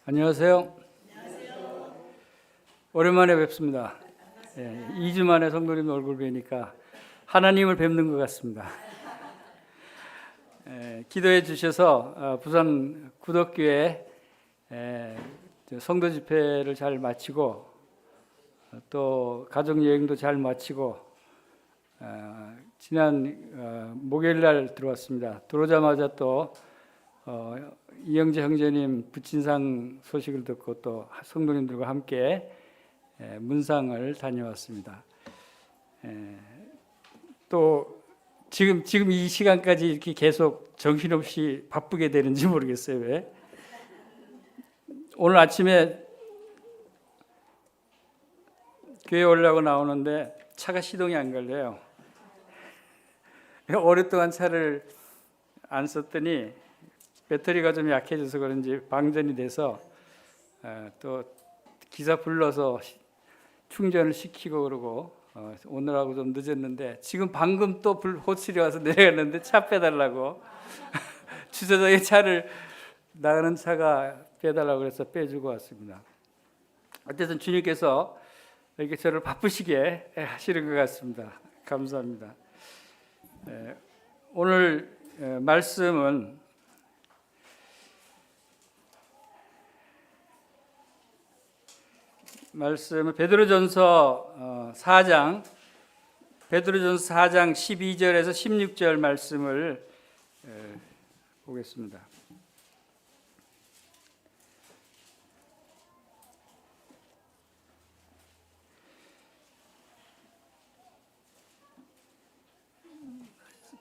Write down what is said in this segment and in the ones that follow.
안녕하세요. 오랜만에 뵙습니다. 2주 만에 성도님 얼굴 뵈니까 하나님을 뵙는 것 같습니다. 기도해 주셔서 부산 구덕교회 성도 집회를 잘 마치고 또 가족 여행도 잘 마치고 지난 목요일 날 들어왔습니다. 들어오자마자 또 이영재 형제님 부친상 소식을 듣고 또 성도님들과 함께 문상을 다녀왔습니다. 또 지금 이 시간까지 이렇게 계속 정신없이 바쁘게 되는지 모르겠어요. 왜? 오늘 아침에 교회 오려고 나오는데 차가 시동이 안 걸려요. 오랫동안 차를 안 썼더니 배터리가 좀 약해져서 그런지 방전이 돼서 또 기사 불러서 충전을 시키고 그러고 오늘하고 좀 늦었는데 지금 방금 또 호출이 와서 내려갔는데 차 빼달라고 주차장에 차를 나가는 차가 빼달라고 그래서 빼주고 왔습니다. 어쨌든 주님께서 이렇게 저를 바쁘시게 하시는 것 같습니다. 감사합니다. 오늘 말씀은 베드로전서 4장 12절에서 16절 말씀을 보겠습니다.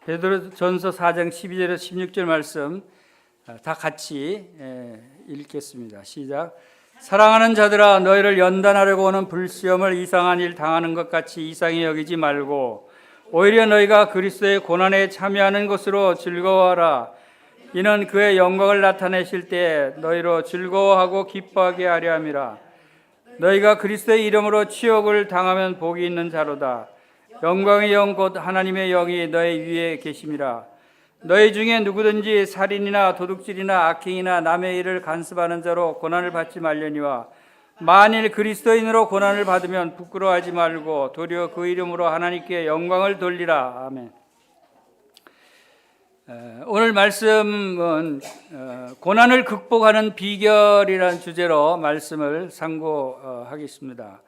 베드로전서 4장 12절에서 16절 말씀 다 같이 읽겠습니다. 시작. 사랑하는 자들아, 너희를 연단하려고 오는 불시험을 이상한 일 당하는 것 같이 이상히 여기지 말고 오히려 너희가 그리스도의 고난에 참여하는 것으로 즐거워하라. 이는 그의 영광을 나타내실 때 너희로 즐거워하고 기뻐하게 하려 함이라. 너희가 그리스도의 이름으로 치욕을 당하면 복이 있는 자로다. 영광의 영 곧 하나님의 영이 너희 위에 계심이라. 너희 중에 누구든지 살인이나 도둑질이나 악행이나 남의 일을 간섭하는 자로 고난을 받지 말려니와 만일 그리스도인으로 고난을 받으면 부끄러워하지 말고 도리어 그 이름으로 하나님께 영광을 돌리라. 아멘. 오늘 말씀은 고난을 극복하는 비결이라는 주제로 말씀을 상고하겠습니다.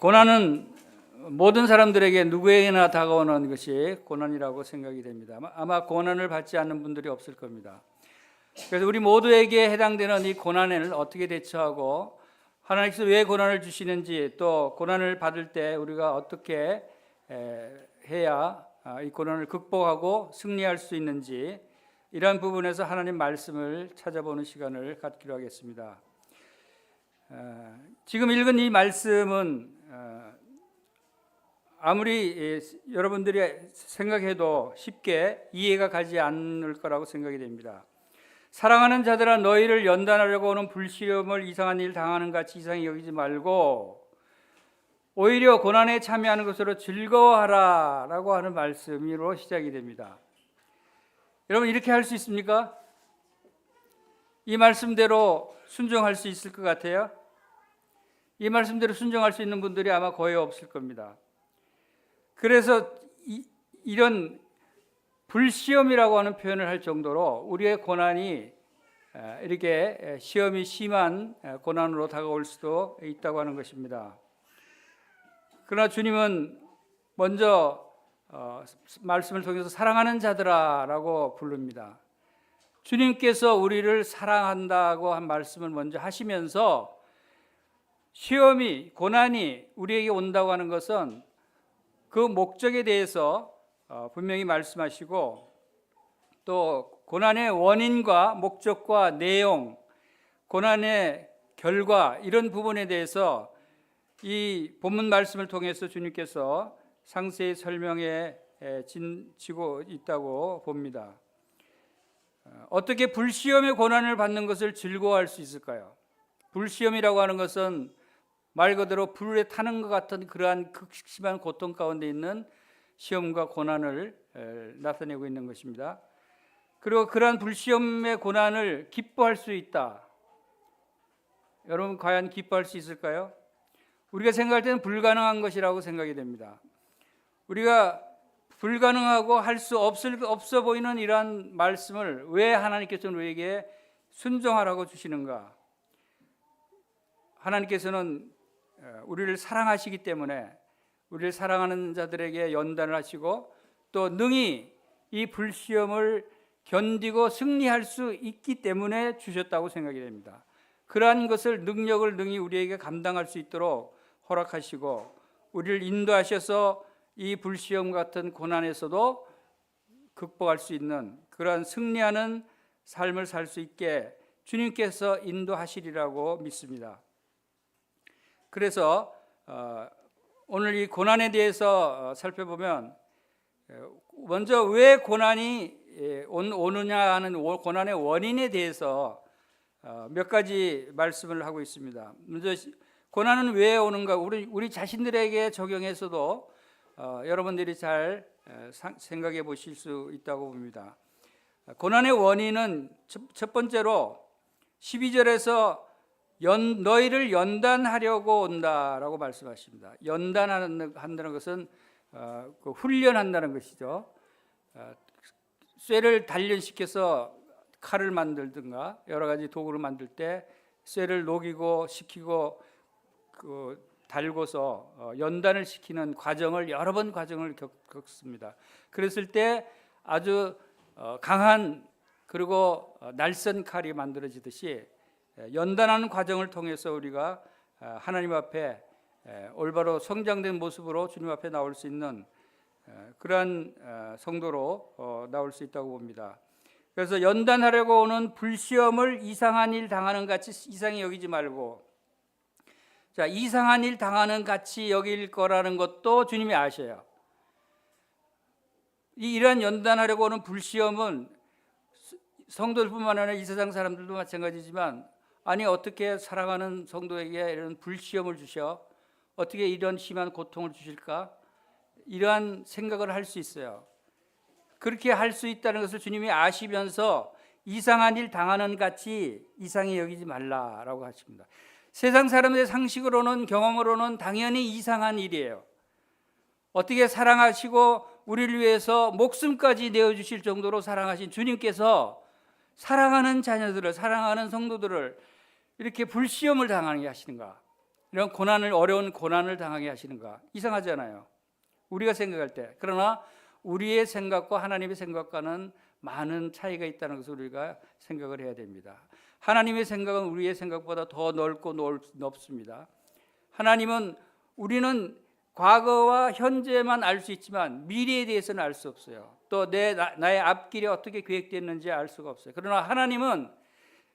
고난은 모든 사람들에게 누구에게나 다가오는 것이 고난이라고 생각이 됩니다. 아마 고난을 받지 않는 분들이 없을 겁니다. 그래서 우리 모두에게 해당되는 이 고난을 어떻게 대처하고 하나님께서 왜 고난을 주시는지 또 고난을 받을 때 우리가 어떻게 해야 이 고난을 극복하고 승리할 수 있는지 이러한 부분에서 하나님 말씀을 찾아보는 시간을 갖기로 하겠습니다. 지금 읽은 이 말씀은 아무리 여러분들이 생각해도 쉽게 이해가 가지 않을 거라고 생각이 됩니다. 사랑하는 자들아, 너희를 연단하려고 오는 불시험을 이상한 일 당하는 같이 이상히 여기지 말고 오히려 고난에 참여하는 것으로 즐거워하라 라고 하는 말씀으로 시작이 됩니다. 여러분, 이렇게 할 수 있습니까? 이 말씀대로 순종할 수 있을 것 같아요? 이 말씀대로 순종할 수 있는 분들이 아마 거의 없을 겁니다. 그래서 이런 불시험이라고 하는 표현을 할 정도로 우리의 고난이 이렇게 시험이 심한 고난으로 다가올 수도 있다고 하는 것입니다. 그러나 주님은 먼저 말씀을 통해서 사랑하는 자들아라고 부릅니다. 주님께서 우리를 사랑한다고 한 말씀을 먼저 하시면서 시험이, 고난이 우리에게 온다고 하는 것은 그 목적에 대해서 분명히 말씀하시고 또 고난의 원인과 목적과 내용, 고난의 결과 이런 부분에 대해서 이 본문 말씀을 통해서 주님께서 상세히 설명해 지고 있다고 봅니다. 어떻게 불시험의 고난을 받는 것을 즐거워할 수 있을까요? 불시험이라고 하는 것은 말 그대로 불에 타는 것 같은 그러한 극심한 고통 가운데 있는 시험과 고난을 나타내고 있는 것입니다. 그리고 그러한 불시험의 고난을 기뻐할 수 있다. 여러분 과연 기뻐할 수 있을까요? 우리가 생각할 때는 불가능한 것이라고 생각이 됩니다. 우리가 불가능하고 할 수 없어 보이는 이러한 말씀을 왜 하나님께서는 우리에게 순종하라고 주시는가? 하나님께서는 우리를 사랑하시기 때문에 우리를 사랑하는 자들에게 연단을 하시고 또 능히 이 불시험을 견디고 승리할 수 있기 때문에 주셨다고 생각이 됩니다. 그러한 것을 능력을 능히 우리에게 감당할 수 있도록 허락하시고 우리를 인도하셔서 이 불시험 같은 고난에서도 극복할 수 있는 그러한 승리하는 삶을 살 수 있게 주님께서 인도하시리라고 믿습니다. 그래서 오늘 이 고난에 대해서 살펴보면 먼저 왜 고난이 오느냐 하는 고난의 원인에 대해서 몇 가지 말씀을 하고 있습니다. 먼저 고난은 왜 오는가? 우리 자신들에게 적용해서도 여러분들이 잘 생각해 보실 수 있다고 봅니다. 고난의 원인은 첫 번째로 12절에서 너희를 연단하려고 온다라고 말씀하십니다. 연단한다는 것은 훈련한다는 것이죠. 쇠를 단련시켜서 칼을 만들든가 여러 가지 도구를 만들 때 쇠를 녹이고 식히고 달고서 연단을 시키는 과정을 여러 번 겪습니다. 그랬을 때 아주 강한 그리고 날선 칼이 만들어지듯이 연단하는 과정을 통해서 우리가 하나님 앞에 올바로 성장된 모습으로 주님 앞에 나올 수 있는 그러한 성도로 나올 수 있다고 봅니다. 그래서 연단하려고 오는 불시험을 이상한 일 당하는 같이 이상히 여기지 말고, 자, 이상한 일 당하는 같이 여길 거라는 것도 주님이 아셔요. 이러한 연단하려고 오는 불시험은 성도들뿐만 아니라 이 세상 사람들도 마찬가지지만, 아니 어떻게 사랑하는 성도에게 이런 불시험을 주셔? 어떻게 이런 심한 고통을 주실까? 이러한 생각을 할 수 있어요. 그렇게 할 수 있다는 것을 주님이 아시면서 이상한 일 당하는 같이 이상히 여기지 말라라고 하십니다. 세상 사람들의 상식으로는, 경험으로는 당연히 이상한 일이에요. 어떻게 사랑하시고 우리를 위해서 목숨까지 내어주실 정도로 사랑하신 주님께서 사랑하는 자녀들을, 사랑하는 성도들을 이렇게 불시험을 당하게 하시는가? 이런 어려운 고난을 당하게 하시는가? 이상하잖아요, 우리가 생각할 때. 그러나 우리의 생각과 하나님의 생각과는 많은 차이가 있다는 것을 우리가 생각을 해야 됩니다. 하나님의 생각은 우리의 생각보다 더 넓고 높습니다. 우리는 과거와 현재만 알 수 있지만 미래에 대해서는 알 수 없어요. 또 나의 앞길이 어떻게 계획됐는지 알 수가 없어요. 그러나 하나님은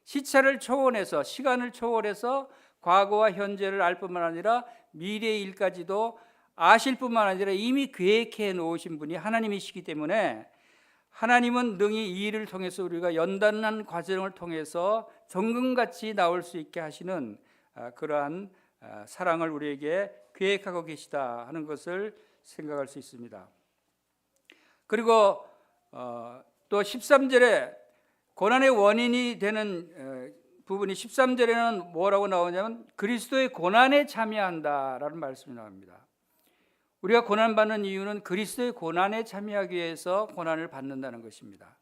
시차를 초월해서, 시간을 초월해서 과거와 현재를 알 뿐만 아니라 미래의 일까지도 아실 뿐만 아니라 이미 계획해 놓으신 분이 하나님이시기 때문에 하나님은 능히 이 일을 통해서 우리가 연단한 과정을 통해서 정금같이 나올 수 있게 하시는 그러한 사랑을 우리에게 계획하고 계시다 하는 것을 생각할 수 있습니다. 그리고 또 13절에 고난의 원인이 되는 부분이 13절에는 뭐라고 나오냐면 그리스도의 고난에 참여한다라는 말씀이 나옵니다. 우리가 고난받는 이유는 그리스도의 고난에 참여하기 위해서 고난을 받는다는 것입니다.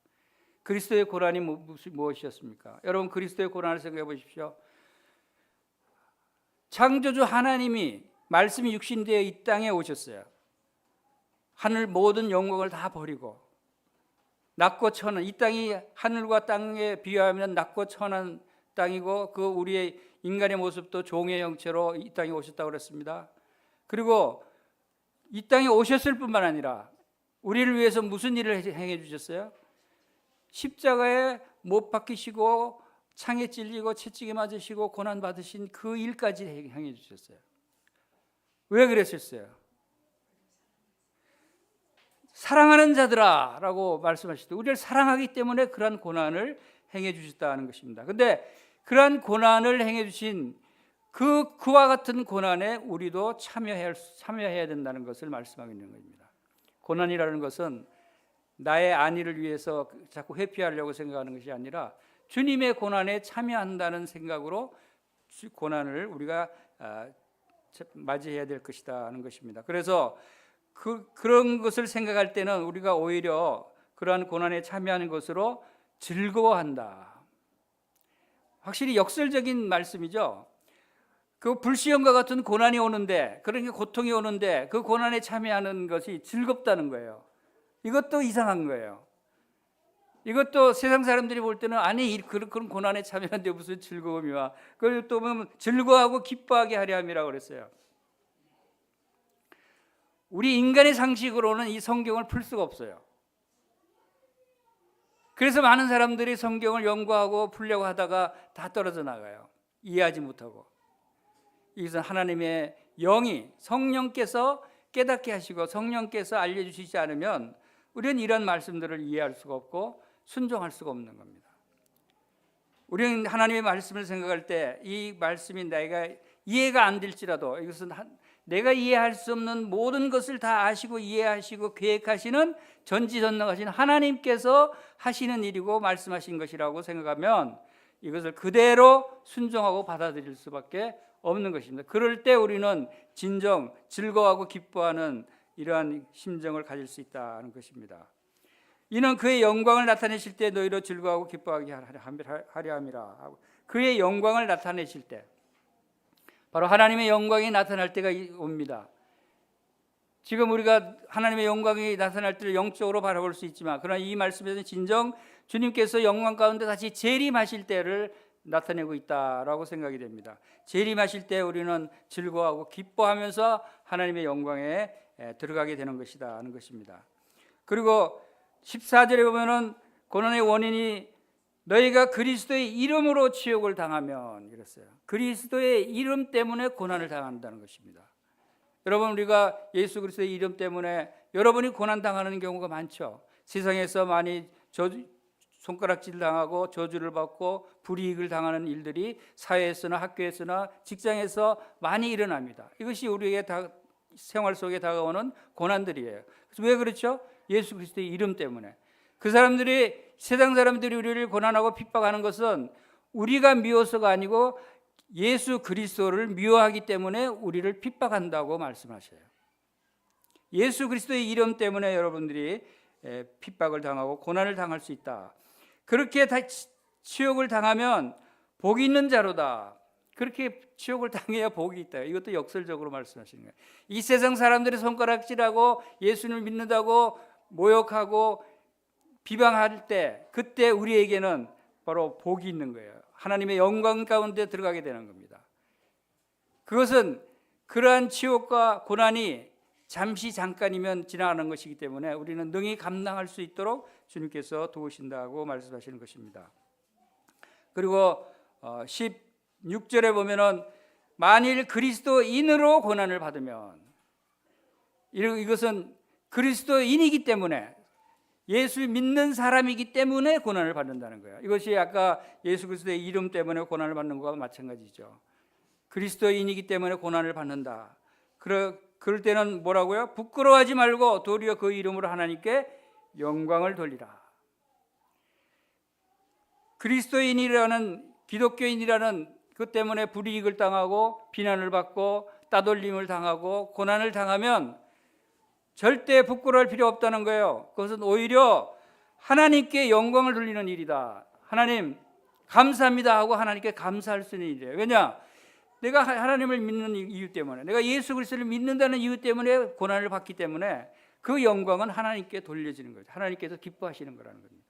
그리스도의 고난이 무엇이었습니까? 여러분, 그리스도의 고난을 생각해 보십시오. 창조주 하나님이 말씀이 육신되어 이 땅에 오셨어요. 하늘 모든 영광을 다 버리고 낮고 천한, 이 땅이 하늘과 땅에 비하면 낮고 천한 땅이고 그 우리의 인간의 모습도 종의 형체로 이 땅에 오셨다고 그랬습니다. 그리고 이 땅에 오셨을 뿐만 아니라 우리를 위해서 무슨 일을 행해 주셨어요? 십자가에 못 박히시고 창에 찔리고 채찍에 맞으시고 고난 받으신 그 일까지 행해 주셨어요. 왜 그랬었어요? 사랑하는 자들아 라고 말씀하실 때 우리를 사랑하기 때문에 그러한 고난을 행해 주셨다는 것입니다. 그런데 그러한 고난을 행해 주신 그와 같은 고난에 우리도 참여해야 된다는 것을 말씀하고 있는 겁니다. 고난이라는 것은 나의 안위를 위해서 자꾸 회피하려고 생각하는 것이 아니라 주님의 고난에 참여한다는 생각으로 고난을 우리가 맞이해야 될 것이다 하는 것입니다. 그래서 그런 것을 생각할 때는 우리가 오히려 그러한 고난에 참여하는 것으로 즐거워한다. 확실히 역설적인 말씀이죠. 그 불시험과 같은 고난이 오는데, 그런 게 고통이 오는데 그 고난에 참여하는 것이 즐겁다는 거예요. 이것도 이상한 거예요. 이것도 세상 사람들이 볼 때는 아니 그런 고난에 참여하는데 무슨 즐거움이 와. 그걸 또 보면 즐거워하고 기뻐하게 하려 함이라고 그랬어요. 우리 인간의 상식으로는 이 성경을 풀 수가 없어요. 그래서 많은 사람들이 성경을 연구하고 풀려고 하다가 다 떨어져 나가요. 이해하지 못하고. 이것은 하나님의 영이 성령께서 깨닫게 하시고 성령께서 알려주시지 않으면 우리는 이런 말씀들을 이해할 수가 없고 순종할 수가 없는 겁니다. 우리는 하나님의 말씀을 생각할 때 이 말씀이 내가 이해가 안 될지라도 이것은 내가 이해할 수 없는 모든 것을 다 아시고 이해하시고 계획하시는 전지전능하신 하나님께서 하시는 일이고 말씀하신 것이라고 생각하면 이것을 그대로 순종하고 받아들일 수밖에 없는 것입니다. 그럴 때 우리는 진정 즐거워하고 기뻐하는 이러한 심정을 가질 수 있다는 것입니다. 이는 그의 영광을 나타내실 때 너희로 즐거워하고 기뻐하게 하려 함이라. 그의 영광을 나타내실 때 바로 하나님의 영광이 나타날 때가 옵니다. 지금 우리가 하나님의 영광이 나타날 때를 영적으로 바라볼 수 있지만 그러나 이 말씀에서는 진정 주님께서 영광 가운데 다시 재림하실 때를 나타내고 있다라고 생각이 됩니다. 재림하실 때 우리는 즐거워하고 기뻐하면서 하나님의 영광에 들어가게 되는 것이다 하는 것입니다. 그리고 14절에 보면은 고난의 원인이 너희가 그리스도의 이름으로 치욕을 당하면 이랬어요. 그리스도의 이름 때문에 고난을 당한다는 것입니다. 여러분 우리가 예수 그리스도의 이름 때문에 여러분이 고난 당하는 경우가 많죠. 세상에서 많이 손가락질 당하고 저주를 받고 불이익을 당하는 일들이 사회에서나 학교에서나 직장에서 많이 일어납니다. 이것이 우리에게 생활 속에 다가오는 고난들이에요. 그래서 왜 그렇죠? 예수 그리스도의 이름 때문에. 그 사람들이 세상 사람들이 우리를 고난하고 핍박하는 것은 우리가 미워서가 아니고 예수 그리스도를 미워하기 때문에 우리를 핍박한다고 말씀하셔요. 예수 그리스도의 이름 때문에 여러분들이 핍박을 당하고 고난을 당할 수 있다. 그렇게 치욕을 당하면 복이 있는 자로다. 그렇게 치욕을 당해야 복이 있다. 이것도 역설적으로 말씀하시는 거예요. 이 세상 사람들이 손가락질하고 예수님을 믿는다고 모욕하고 비방할 때 그때 우리에게는 바로 복이 있는 거예요. 하나님의 영광 가운데 들어가게 되는 겁니다. 그것은 그러한 치욕과 고난이 잠시 잠깐이면 지나가는 것이기 때문에 우리는 능히 감당할 수 있도록 주님께서 도우신다고 말씀하시는 것입니다. 그리고 16절에 보면은 만일 그리스도인으로 고난을 받으면 이것은 그리스도인이기 때문에 예수 믿는 사람이기 때문에 고난을 받는다는 거예요. 이것이 아까 예수 그리스도의 이름 때문에 고난을 받는 것과 마찬가지죠. 그리스도인이기 때문에 고난을 받는다. 그럴 때는 뭐라고요? 부끄러워하지 말고 도리어 그 이름으로 하나님께 영광을 돌리라. 그리스도인이라는 기독교인이라는 그 때문에 불이익을 당하고 비난을 받고 따돌림을 당하고 고난을 당하면 절대 부끄러워할 필요 없다는 거예요. 그것은 오히려 하나님께 영광을 돌리는 일이다. 하나님 감사합니다 하고 하나님께 감사할 수 있는 일이에요. 왜냐? 내가 하나님을 믿는 이유 때문에, 내가 예수 그리스도를 믿는다는 이유 때문에 고난을 받기 때문에 그 영광은 하나님께 돌려지는 거죠. 하나님께서 기뻐하시는 거라는 겁니다.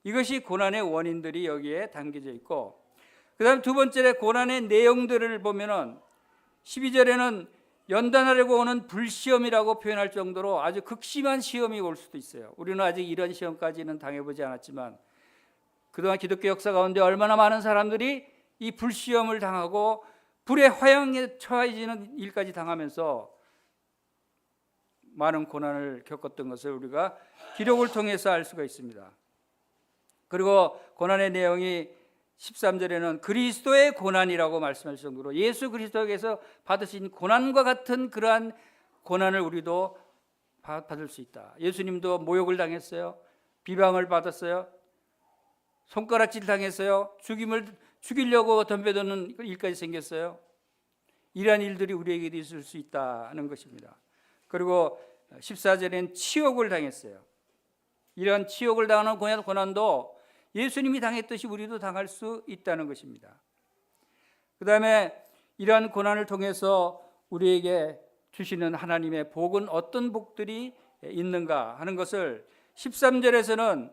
이것이 고난의 원인들이 여기에 담겨져 있고, 그 다음 두 번째 고난의 내용들을 보면은 12절에는 연단하려고 오는 불시험이라고 표현할 정도로 아주 극심한 시험이 올 수도 있어요. 우리는 아직 이런 시험까지는 당해보지 않았지만 그동안 기독교 역사 가운데 얼마나 많은 사람들이 이 불시험을 당하고 불의 화형에 처해지는 일까지 당하면서 많은 고난을 겪었던 것을 우리가 기록을 통해서 알 수가 있습니다. 그리고 고난의 내용이 13절에는 그리스도의 고난이라고 말씀할 정도로 예수 그리스도에게서 받으신 고난과 같은 그러한 고난을 우리도 받을 수 있다. 예수님도 모욕을 당했어요. 비방을 받았어요. 손가락질 당했어요. 죽이려고 덤벼드는 일까지 생겼어요. 이러한 일들이 우리에게도 있을 수 있다는 것입니다. 그리고 14절에는 치욕을 당했어요. 이러한 치욕을 당하는 고난도 예수님이 당했듯이 우리도 당할 수 있다는 것입니다. 그 다음에 이러한 고난을 통해서 우리에게 주시는 하나님의 복은 어떤 복들이 있는가 하는 것을 13절에서는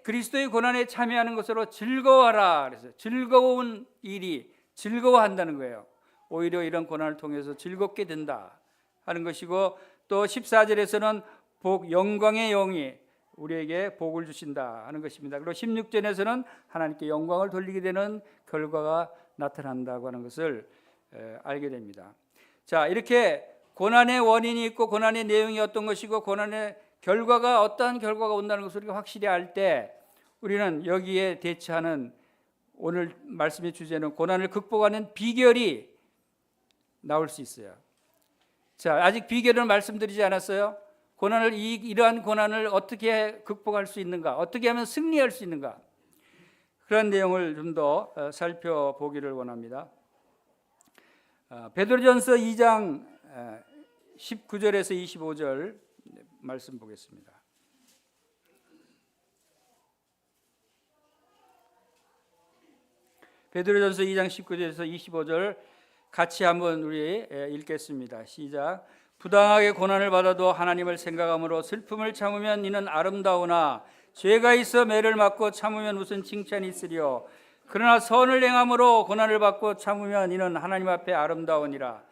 그리스도의 고난에 참여하는 것으로 즐거워하라 그래서 즐거운 일이 즐거워한다는 거예요. 오히려 이런 고난을 통해서 즐겁게 된다 하는 것이고, 또 14절에서는 영광의 영이 우리에게 복을 주신다 하는 것입니다. 그리고 16절에서는 하나님께 영광을 돌리게 되는 결과가 나타난다고 하는 것을 알게 됩니다. 자, 이렇게 고난의 원인이 있고 고난의 내용이 어떤 것이고 고난의 결과가 어떠한 결과가 온다는 것을 우리가 확실히 알 때 우리는 여기에 대처하는, 오늘 말씀의 주제는 고난을 극복하는 비결이 나올 수 있어요. 자, 아직 비결은 말씀드리지 않았어요. 이러한 고난을 어떻게 극복할 수 있는가, 어떻게 하면 승리할 수 있는가, 그런 내용을 좀 더 살펴보기를 원합니다. 베드로전서 2장 19절에서 25절 말씀 보겠습니다. 베드로전서 2장 19절에서 25절 같이 한번 우리 읽겠습니다. 시작. 부당하게 고난을 받아도 하나님을 생각함으로 슬픔을 참으면 이는 아름다우나 죄가 있어 매를 맞고 참으면 무슨 칭찬이 있으리요. 그러나 선을 행함으로 고난을 받고 참으면 이는 하나님 앞에 아름다우니라.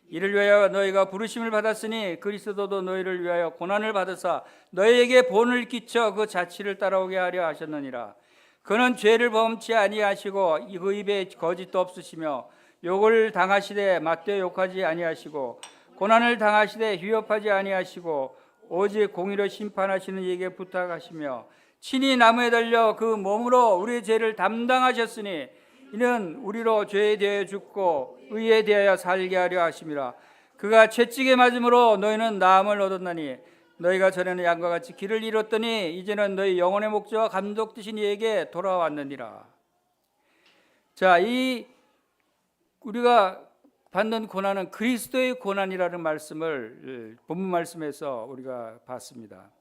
이를 위하여 너희가 부르심을 받았으니 그리스도도 너희를 위하여 고난을 받으사 너희에게 본을 끼쳐 그 자치를 따라오게 하려 하셨느니라. 그는 죄를 범치 아니하시고 그 입에 거짓도 없으시며 욕을 당하시되 맞되 욕하지 아니하시고 고난을 당하시되 휴협하지 아니하시고 오직 공의로 심판하시는 이에게 부탁하시며 친히 나무에 달려 그 몸으로 우리의 죄를 담당하셨으니 이는 우리로 죄에 대하여 죽고 의에 대하여 살게 하려 하심이라. 그가 채찍에 맞음으로 너희는 나음을 얻었나니 너희가 전에는 양과 같이 길을 잃었더니 이제는 너희 영혼의 목자와 감독 되신 이에게 돌아왔느니라. 자, 우리가 받는 고난은 그리스도의 고난이라는 말씀을 본문 말씀에서 우리가 봤습니다.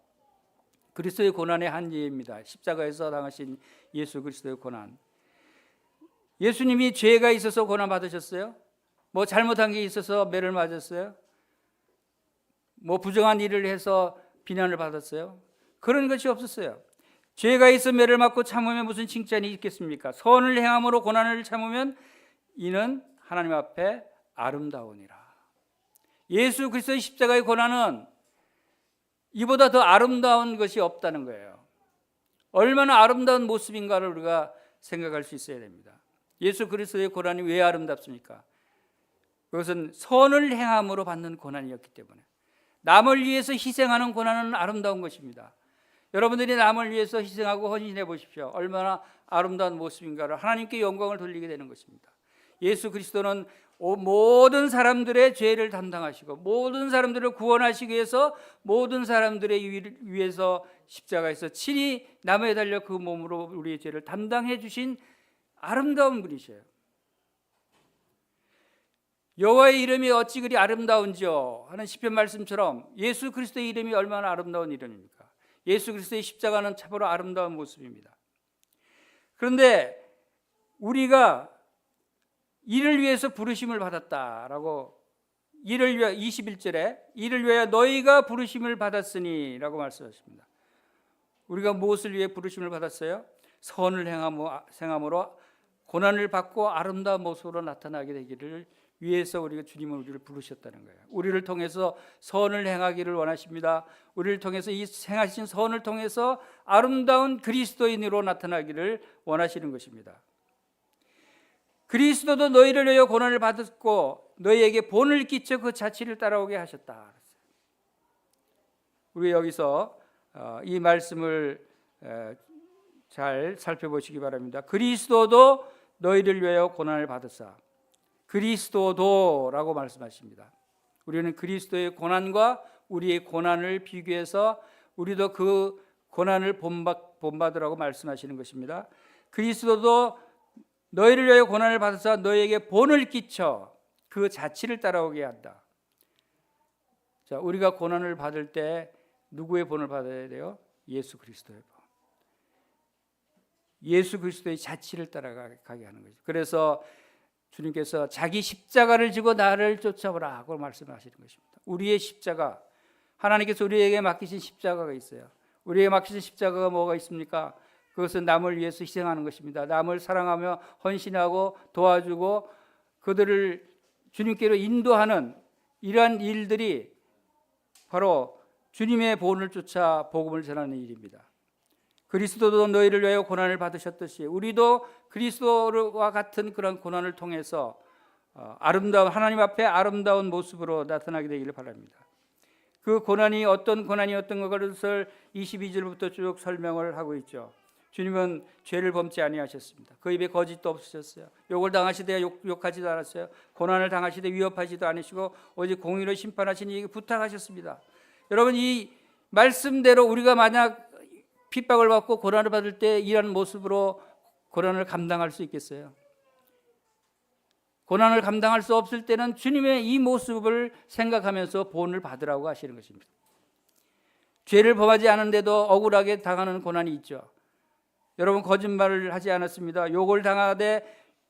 그리스도의 고난의 한 예입니다. 십자가에서 당하신 예수 그리스도의 고난. 예수님이 죄가 있어서 고난 받으셨어요? 뭐 잘못한 게 있어서 매를 맞았어요? 뭐 부정한 일을 해서 비난을 받았어요? 그런 것이 없었어요. 죄가 있어 매를 맞고 참으면 무슨 칭찬이 있겠습니까? 선을 행함으로 고난을 참으면 이는 하나님 앞에 아름다우니라. 예수 그리스도의 십자가의 고난은 이보다 더 아름다운 것이 없다는 거예요. 얼마나 아름다운 모습인가를 우리가 생각할 수 있어야 됩니다. 예수 그리스도의 고난이 왜 아름답습니까? 그것은 선을 행함으로 받는 고난이었기 때문에. 남을 위해서 희생하는 고난은 아름다운 것입니다. 여러분들이 남을 위해서 희생하고 헌신해 보십시오. 얼마나 아름다운 모습인가를 하나님께 영광을 돌리게 되는 것입니다. 예수 그리스도는 모든 사람들의 죄를 담당하시고 모든 사람들을 구원하시기 위해서 모든 사람들의 위해서 십자가에서 친히 나무에 달려 그 몸으로 우리의 죄를 담당해 주신 아름다운 분이셔요. 여호와의 이름이 어찌 그리 아름다운지요 하는 시편 말씀처럼 예수 그리스도의 이름이 얼마나 아름다운 이름입니까? 예수 그리스도의 십자가는 참으로 아름다운 모습입니다. 그런데 우리가 이를 위해서 부르심을 받았다라고, 이를 위해 21절에 이를 위하여 너희가 부르심을 받았으니 라고 말씀하십니다. 우리가 무엇을 위해 부르심을 받았어요? 선을 행함으로 고난을 받고 아름다운 모습으로 나타나게 되기를 위해서 주님은 우리를 부르셨다는 거예요. 우리를 통해서 선을 행하기를 원하십니다. 우리를 통해서 이 행하신 선을 통해서 아름다운 그리스도인으로 나타나기를 원하시는 것입니다. 그리스도도 너희를 위하여 고난을 받았고 너희에게 본을 끼쳐 그 자치를 따라오게 하셨다. 우리 여기서 이 말씀을 잘 살펴보시기 바랍니다. 그리스도도 너희를 위하여 고난을 받으사. 그리스도도라고 말씀하십니다. 우리는 그리스도의 고난과 우리의 고난을 비교해서 우리도 그 고난을 본받으라고 말씀하시는 것입니다. 그리스도도 너희를 위하여 고난을 받아서 너희에게 본을 끼쳐 그 자치를 따라오게 한다. 자, 우리가 고난을 받을 때 누구의 본을 받아야 돼요? 예수 그리스도의 본. 예수 그리스도의 자치를 따라가게 하는 거죠. 그래서 주님께서 자기 십자가를 지고 나를 쫓아오라고 말씀하시는 것입니다. 우리의 십자가, 하나님께서 우리에게 맡기신 십자가가 있어요. 우리에게 맡기신 십자가가 뭐가 있습니까? 그것은 남을 위해서 희생하는 것입니다. 남을 사랑하며 헌신하고 도와주고 그들을 주님께로 인도하는 이러한 일들이 바로 주님의 본을 쫓아 복음을 전하는 일입니다. 그리스도도 너희를 위하여 고난을 받으셨듯이 우리도 그리스도와 같은 그런 고난을 통해서 아름다운 하나님 앞에 아름다운 모습으로 나타나게 되기를 바랍니다. 그 고난이 어떤 고난이었던 것을 22절부터 쭉 설명을 하고 있죠. 주님은 죄를 범치 아니하셨습니다. 그 입에 거짓도 없으셨어요. 욕을 당하시되 욕하지도 않았어요. 고난을 당하시되 위협하지도 않으시고 오직 공의로 심판하시니 이에게 부탁하셨습니다. 여러분, 이 말씀대로 우리가 만약 핍박을 받고 고난을 받을 때 이런 모습으로 고난을 감당할 수 있겠어요? 고난을 감당할 수 없을 때는 주님의 이 모습을 생각하면서 본을 받으라고 하시는 것입니다. 죄를 범하지 않은데도 억울하게 당하는 고난이 있죠. 여러분, 거짓말을 하지 않았습니다. 욕을 당하되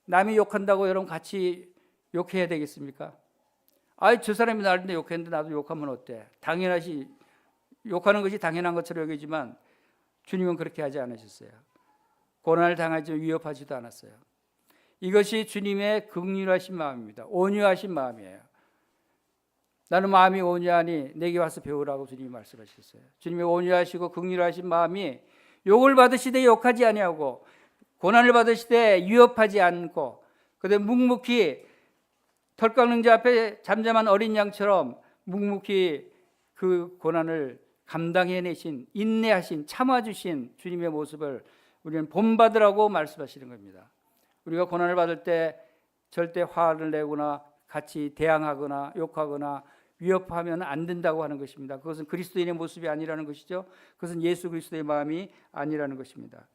남이 욕한다고 여러분 같이 욕해야 되겠습니까? 저 사람이 나한테 욕했는데 나도 욕하면 어때? 당연하지. 욕하는 것이 당연한 것처럼 여기지만 주님은 그렇게 하지 않으셨어요. 고난을 당하지 위협하지도 않았어요. 이것이 주님의 긍휼하신 마음입니다. 온유하신 마음이에요. 나는 마음이 온유하니 내게 와서 배우라고 주님이 말씀하셨어요. 주님의 온유하시고 긍휼하신 마음이 욕을 받으시되 욕하지 아니하고 고난을 받으시되 위협하지 않고 그다음에 묵묵히 털 깎는 자 앞에 잠잠한 어린 양처럼 묵묵히 그 고난을 감당해내신, 인내하신, 참아주신 주님의 모습을 우리는 본받으라고 말씀하시는 겁니다. 우리가 고난을 받을 때 절대 화를 내거나 같이 대항하거나 욕하거나 위협하면 안 된다고 하는 것입니다. 그것은 그리스도인의 모습이 아니라는 것이죠. 그것은 예수 그리스도의 마음이 아니라는 것입니다.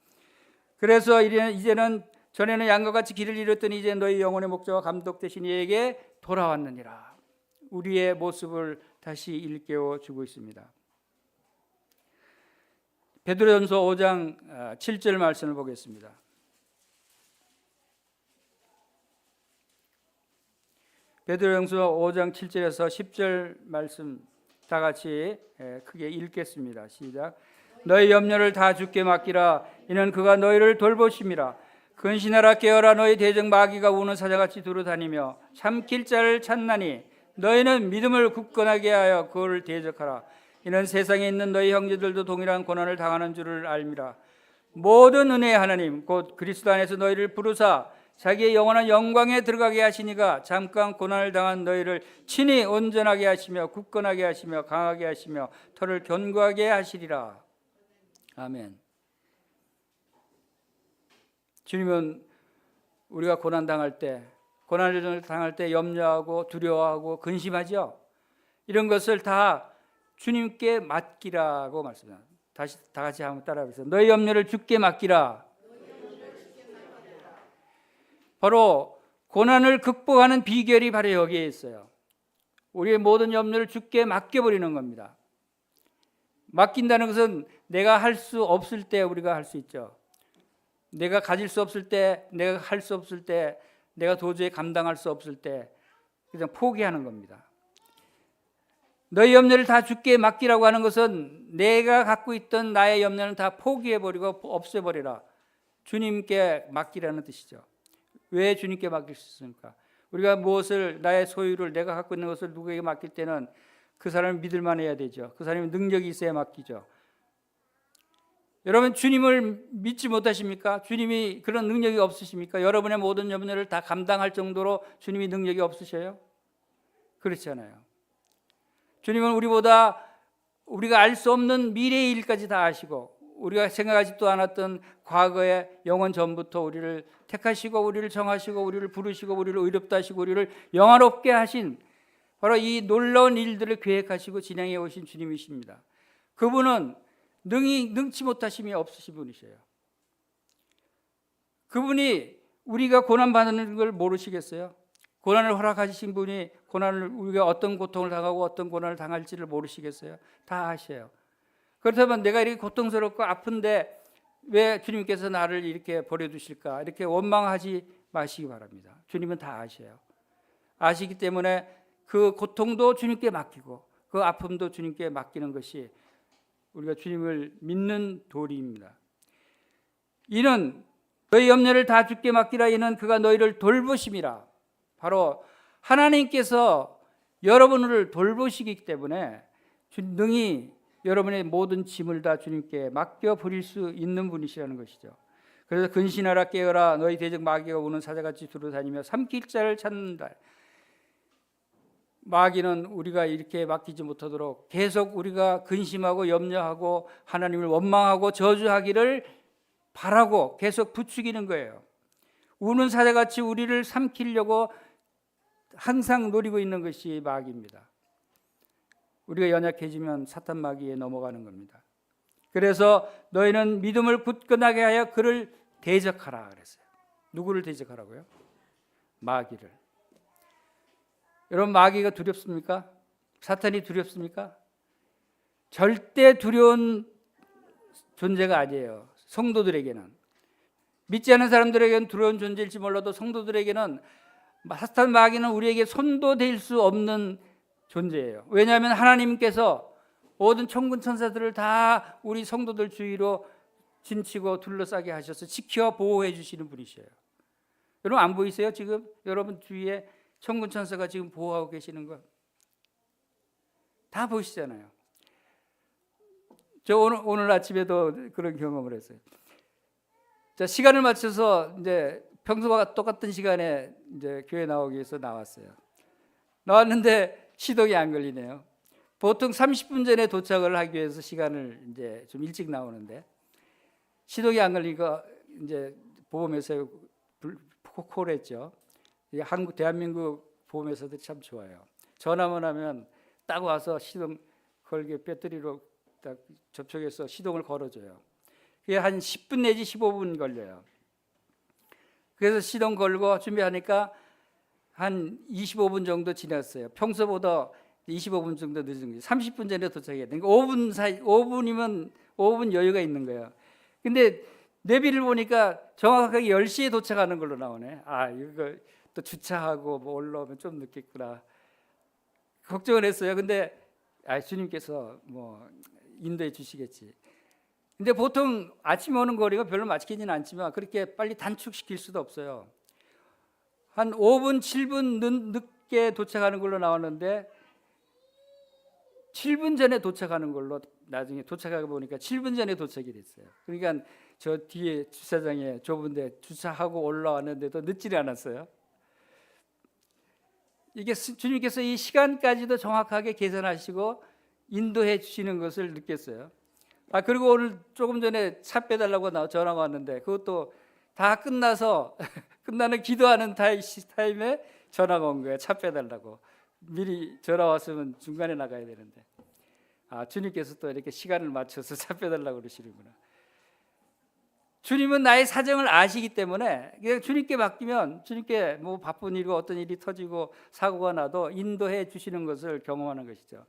그래서 이제는 전에는 양과 같이 길을 잃었더니 이제 너희 영혼의 목자와 감독 되신 이에게 돌아왔느니라. 우리의 모습을 다시 일깨워 주고 있습니다. 베드로전서 5장 7절 말씀을 보겠습니다. 베드로전서 5장 7절에서 10절 말씀 다 같이 크게 읽겠습니다. 시작. 너희 염려를 다 주께 맡기라. 이는 그가 너희를 돌보심이라. 근신하라 깨어라. 너희 대적 마귀가 우는 사자같이 두루다니며 참길 자를 찾나니 너희는 믿음을 굳건하게 하여 그를 대적하라. 이는 세상에 있는 너희 형제들도 동일한 고난을 당하는 줄을 알미라. 모든 은혜의 하나님 곧 그리스도 안에서 너희를 부르사 자기의 영원한 영광에 들어가게 하시니가 잠깐 고난을 당한 너희를 친히 온전하게 하시며 굳건하게 하시며 강하게 하시며 털을 견고하게 하시리라. 아멘. 주님은 우리가 고난을 당할 때 염려하고 두려워하고 근심하죠. 이런 것을 다 주님께 맡기라고 말씀합니다. 다시 다 같이 한번 따라해보세요. 너희 염려를 주께 맡기라. 바로 고난을 극복하는 비결이 바로 여기에 있어요. 우리의 모든 염려를 주께 맡겨버리는 겁니다. 맡긴다는 것은 내가 할 수 없을 때 우리가 할 수 있죠. 내가 가질 수 없을 때, 내가 할 수 없을 때, 내가 도저히 감당할 수 없을 때 그냥 포기하는 겁니다. 너희 염려를 다 주께 맡기라고 하는 것은 내가 갖고 있던 나의 염려는 다 포기해버리고 없애버리라. 주님께 맡기라는 뜻이죠. 왜 주님께 맡길 수 있습니까? 우리가 무엇을 나의 소유를 내가 갖고 있는 것을 누구에게 맡길 때는 그 사람을 믿을만 해야 되죠. 그 사람이 능력이 있어야 맡기죠. 여러분 주님을 믿지 못하십니까? 주님이 그런 능력이 없으십니까? 여러분의 모든 염려를 다 감당할 정도로 주님이 능력이 없으셔요? 그렇지 않아요. 주님은 우리가 알 수 없는 미래의 일까지 다 아시고 우리가 생각하지도 않았던 과거의 영원 전부터 우리를 택하시고 우리를 정하시고 우리를 부르시고 우리를 의롭다 하시고 우리를 영화롭게 하신 바로 이 놀라운 일들을 계획하시고 진행해 오신 주님이십니다. 그분은 능치 못하심이 없으신 분이셔요. 그분이 우리가 고난받는 걸 모르시겠어요? 고난을 허락하신 분이 우리가 어떤 고통을 당하고 어떤 고난을 당할지를 모르시겠어요? 다 아셔요. 그렇다면 내가 이렇게 고통스럽고 아픈데 왜 주님께서 나를 이렇게 버려두실까? 이렇게 원망하지 마시기 바랍니다. 주님은 다 아셔요. 아시기 때문에 그 고통도 주님께 맡기고 그 아픔도 주님께 맡기는 것이 우리가 주님을 믿는 도리입니다. 이는 너희 염려를 다 주께 맡기라. 이는 그가 너희를 돌보심이라. 바로 하나님께서 여러분을 돌보시기 때문에 능히 여러분의 모든 짐을 다 주님께 맡겨 버릴 수 있는 분이시라는 것이죠. 그래서 근신하라 깨어라 너희 대적 마귀가 우는 사자같이 두루다니며 삼킬 자를 찾는다. 마귀는 우리가 이렇게 맡기지 못하도록 계속 우리가 근심하고 염려하고 하나님을 원망하고 저주하기를 바라고 계속 부추기는 거예요. 우는 사자같이 우리를 삼키려고 항상 노리고 있는 것이 마귀입니다. 우리가 연약해지면 사탄 마귀에 넘어가는 겁니다. 그래서 너희는 믿음을 굳건하게 하여 그를 대적하라 그랬어요. 누구를 대적하라고요? 마귀를. 여러분, 마귀가 두렵습니까? 사탄이 두렵습니까? 절대 두려운 존재가 아니에요. 성도들에게는. 믿지 않는 사람들에게는 두려운 존재일지 몰라도 성도들에게는 사탄 마귀는 우리에게 손도 댈 수 없는 존재예요. 왜냐하면 하나님께서 모든 천군 천사들을 다 우리 성도들 주위로 진치고 둘러싸게 하셔서 지켜 보호해 주시는 분이셔요. 여러분 안 보이세요? 지금 여러분 주위에 천군 천사가 지금 보호하고 계시는 거 다 보이시잖아요. 저 오늘 아침에도 그런 경험을 했어요. 자, 시간을 맞춰서 이제 평소와 똑같은 시간에 이제 교회 나오기 위해서 나왔어요. 나왔는데 시동이 안 걸리네요. 보통 30분 전에 도착을 하기 위해서 시간을 이제 좀 일찍 나오는데 시동이 안 걸리니까 이제 보험회사에 콜을 했죠. 대한민국 보험회사들이 참 좋아요. 전화만 하면 딱 와서 시동 걸게 배터리로 딱 접촉해서 시동을 걸어줘요. 그게 한 10분 내지 15분 걸려요. 그래서 시동 걸고 준비하니까 한 25분 정도 지났어요. 평소보다 25분 정도 늦은 거예요. 30분 전에 도착해야 돼. 그러니까 5분 사이, 5분이면 5분 여유가 있는 거예요. 근데 내비를 보니까 정확하게 10시에 도착하는 걸로 나오네. 아, 이거 또 주차하고 뭐 올라오면 좀 늦겠구나. 걱정을 했어요. 근데 주님께서 뭐 인도해 주시겠지. 근데 보통 아침에 오는 거리가 별로 맞기는 않지만 그렇게 빨리 단축시킬 수도 없어요. 한 5분, 7분 늦게 도착하는 걸로 나왔는데 7분 전에 도착하는 걸로 나중에 도착하고 보니까 7분 전에 도착이 됐어요. 그러니까 저 뒤에 주차장에 좁은데 주차하고 올라왔는데도 늦지는 않았어요. 이게 주님께서 이 시간까지도 정확하게 계산하시고 인도해 주시는 것을 느꼈어요. 그리고 오늘 조금 전에 차 빼달라고 전화가 왔는데 그것도 다 끝나서 끝나는 기도하는 타임에 전화가 온 거예요. 차 빼달라고. 미리 전화 왔으면 중간에 나가야 되는데 주님께서 또 이렇게 시간을 맞춰서 차 빼달라고 그러시는구나. 주님은 나의 사정을 아시기 때문에 그냥 주님께 맡기면 주님께 뭐 바쁜 일이고 어떤 일이 터지고 사고가 나도 인도해 주시는 것을 경험하는 것이죠.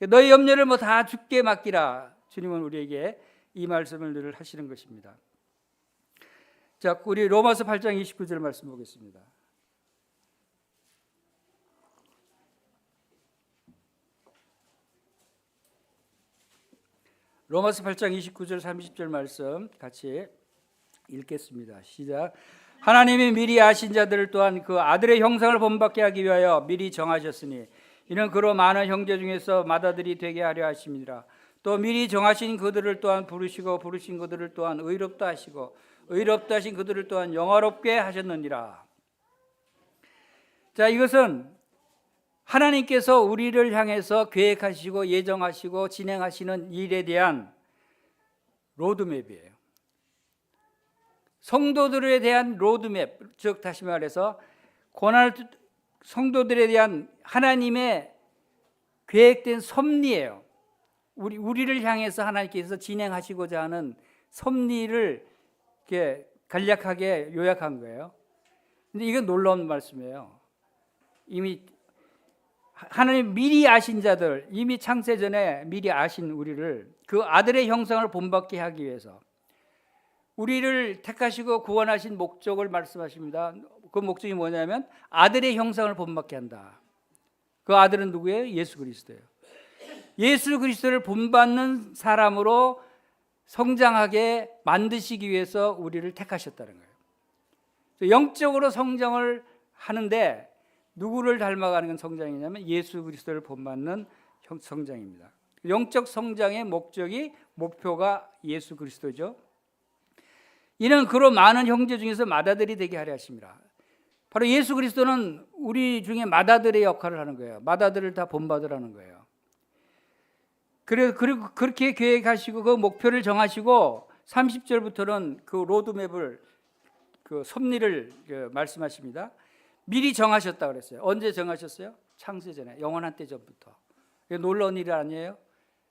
너희 염려를 뭐 다 주께 맡기라. 주님은 우리에게 이 말씀을 늘 하시는 것입니다. 자, 우리 로마서 8장 29절 말씀 보겠습니다. 로마서 8장 29절 30절 말씀 같이 읽겠습니다. 시작. 하나님이 미리 아신 자들을 또한 그 아들의 형상을 본받게 하기 위하여 미리 정하셨으니 이는 그로 많은 형제 중에서 맏아들이 되게 하려 하심이라. 또 미리 정하신 그들을 또한 부르시고 부르신 그들을 또한 의롭다 하시고 의롭다 하신 그들을 또한 영화롭게 하셨느니라. 자, 이것은 하나님께서 우리를 향해서 계획하시고 예정하시고 진행하시는 일에 대한 로드맵이에요. 성도들에 대한 로드맵, 즉 다시 말해서 성도들에 대한 하나님의 계획된 섭리예요. 우리를 향해서 하나님께서 진행하시고자 하는 섭리를 이렇게 간략하게 요약한 거예요. 근데 이건 놀라운 말씀이에요. 이미 하나님 미리 아신 자들, 이미 창세 전에 미리 아신 우리를 그 아들의 형상을 본받게 하기 위해서 우리를 택하시고 구원하신 목적을 말씀하십니다. 그 목적이 뭐냐면 아들의 형상을 본받게 한다. 그 아들은 누구예요? 예수 그리스도예요. 예수 그리스도를 본받는 사람으로 성장하게 만드시기 위해서 우리를 택하셨다는 거예요. 영적으로 성장을 하는데 누구를 닮아가는 성장이냐면 예수 그리스도를 본받는 성장입니다. 영적 성장의 목표가 예수 그리스도죠. 이는 그로 많은 형제 중에서 맏아들이 되게 하려 하십니다. 바로 예수 그리스도는 우리 중에 맏아들의 역할을 하는 거예요. 맏아들을 다 본받으라는 거예요. 그리고 그렇게 계획하시고 그 목표를 정하시고 30절부터는 그 로드맵을 그 섭리를 말씀하십니다. 미리 정하셨다 그랬어요. 언제 정하셨어요? 창세 전에, 영원한 때 전부터. 이게 놀라운 일이 아니에요?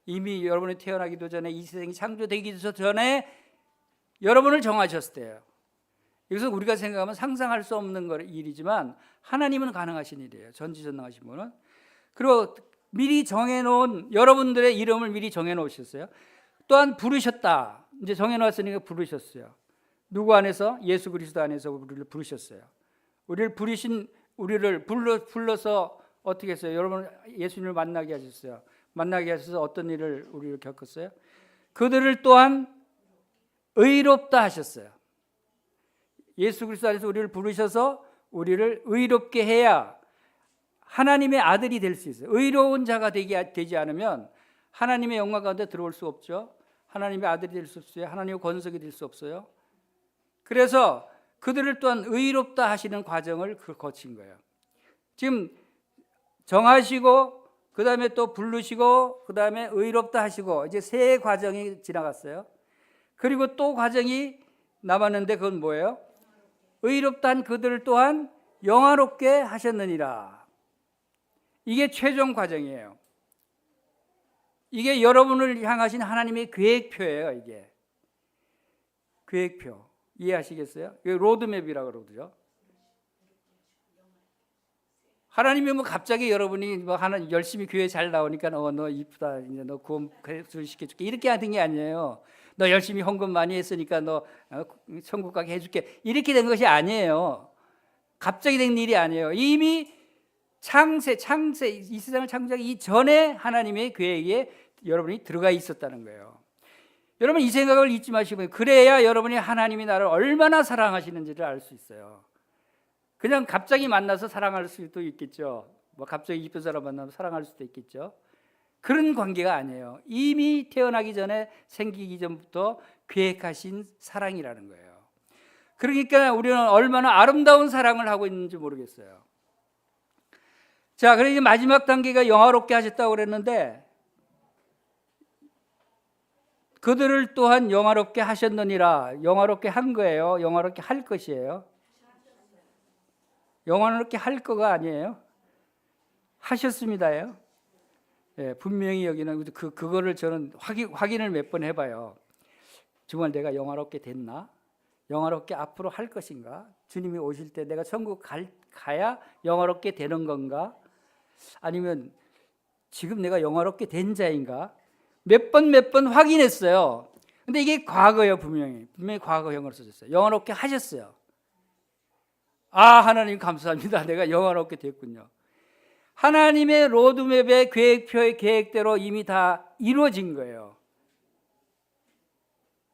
이미 여러분이 태어나기도 전에 이 세상이 창조되기도 전에 여러분을 정하셨을 때예요. 이것은 우리가 생각하면 상상할 수 없는 일이지만 하나님은 가능하신 일이에요. 전지전능하신 분은. 그리고 미리 정해놓은 여러분들의 이름을 미리 정해놓으셨어요. 또한 부르셨다. 이제 정해놓았으니까 부르셨어요. 누구 안에서? 예수 그리스도 안에서 우리를 부르셨어요. 우리를 불러서 어떻게 했어요? 여러분 예수님을 만나게 하셨어요. 만나게 하셔서 어떤 일을 우리를 겪었어요? 그들을 또한 의롭다 하셨어요. 예수 그리스도 안에서 우리를 부르셔서 우리를 의롭게 해야 하나님의 아들이 될 수 있어요. 의로운 자가 되지 않으면 하나님의 영광 가운데 들어올 수 없죠. 하나님의 아들이 될 수 없어요. 하나님의 권속이 될 수 없어요. 그래서 그들을 또한 의롭다 하시는 과정을 거친 거예요. 지금 정하시고 그 다음에 또 부르시고 그 다음에 의롭다 하시고 이제 세 과정이 지나갔어요. 그리고 또 과정이 남았는데 그건 뭐예요? 의롭다 한 그들을 또한 영화롭게 하셨느니라. 이게 최종 과정이에요. 이게 여러분을 향하신 하나님의 계획표예요. 이게 계획표. 이해하시겠어요? 이게 로드맵이라고 그러죠. 하나님이 뭐 갑자기 여러분이 뭐 하나 열심히 교회 잘 나오니까 너 이쁘다, 이제 너 구원 시켜줄게 이렇게 하는 게 아니에요. 너 열심히 헌금 많이 했으니까 너 천국 가게 해줄게 이렇게 된 것이 아니에요. 갑자기 된 일이 아니에요. 이미 창세 이 세상을 창조하기 이전에 하나님의 계획에 여러분이 들어가 있었다는 거예요. 여러분 이 생각을 잊지 마시고 그래야 여러분이 하나님이 나를 얼마나 사랑하시는지를 알 수 있어요. 그냥 갑자기 만나서 사랑할 수도 있겠죠. 뭐 갑자기 이쁜 사람 만나면 사랑할 수도 있겠죠. 그런 관계가 아니에요. 이미 태어나기 전에 생기기 전부터 계획하신 사랑이라는 거예요. 그러니까 우리는 얼마나 아름다운 사랑을 하고 있는지 모르겠어요. 자, 그래서 이제 마지막 단계가 영화롭게 하셨다고 그랬는데 그들을 또한 영화롭게 하셨느니라. 영화롭게 한 거예요. 영화롭게 할 것이에요. 영화롭게 할 거가 아니에요. 하셨습니다요. 예, 분명히 여기는 그거를 저는 확인을 몇 번 해봐요. 정말 내가 영화롭게 됐나? 영화롭게 앞으로 할 것인가? 주님이 오실 때 내가 천국 가야 영화롭게 되는 건가? 아니면 지금 내가 영화롭게 된 자인가? 몇 번 확인했어요. 근데 이게 과거예요. 분명히 과거형으로 써졌어요. 영화롭게 하셨어요. 아, 하나님 감사합니다. 내가 영화롭게 됐군요. 하나님의 로드맵의 계획표의 계획대로 이미 다 이루어진 거예요.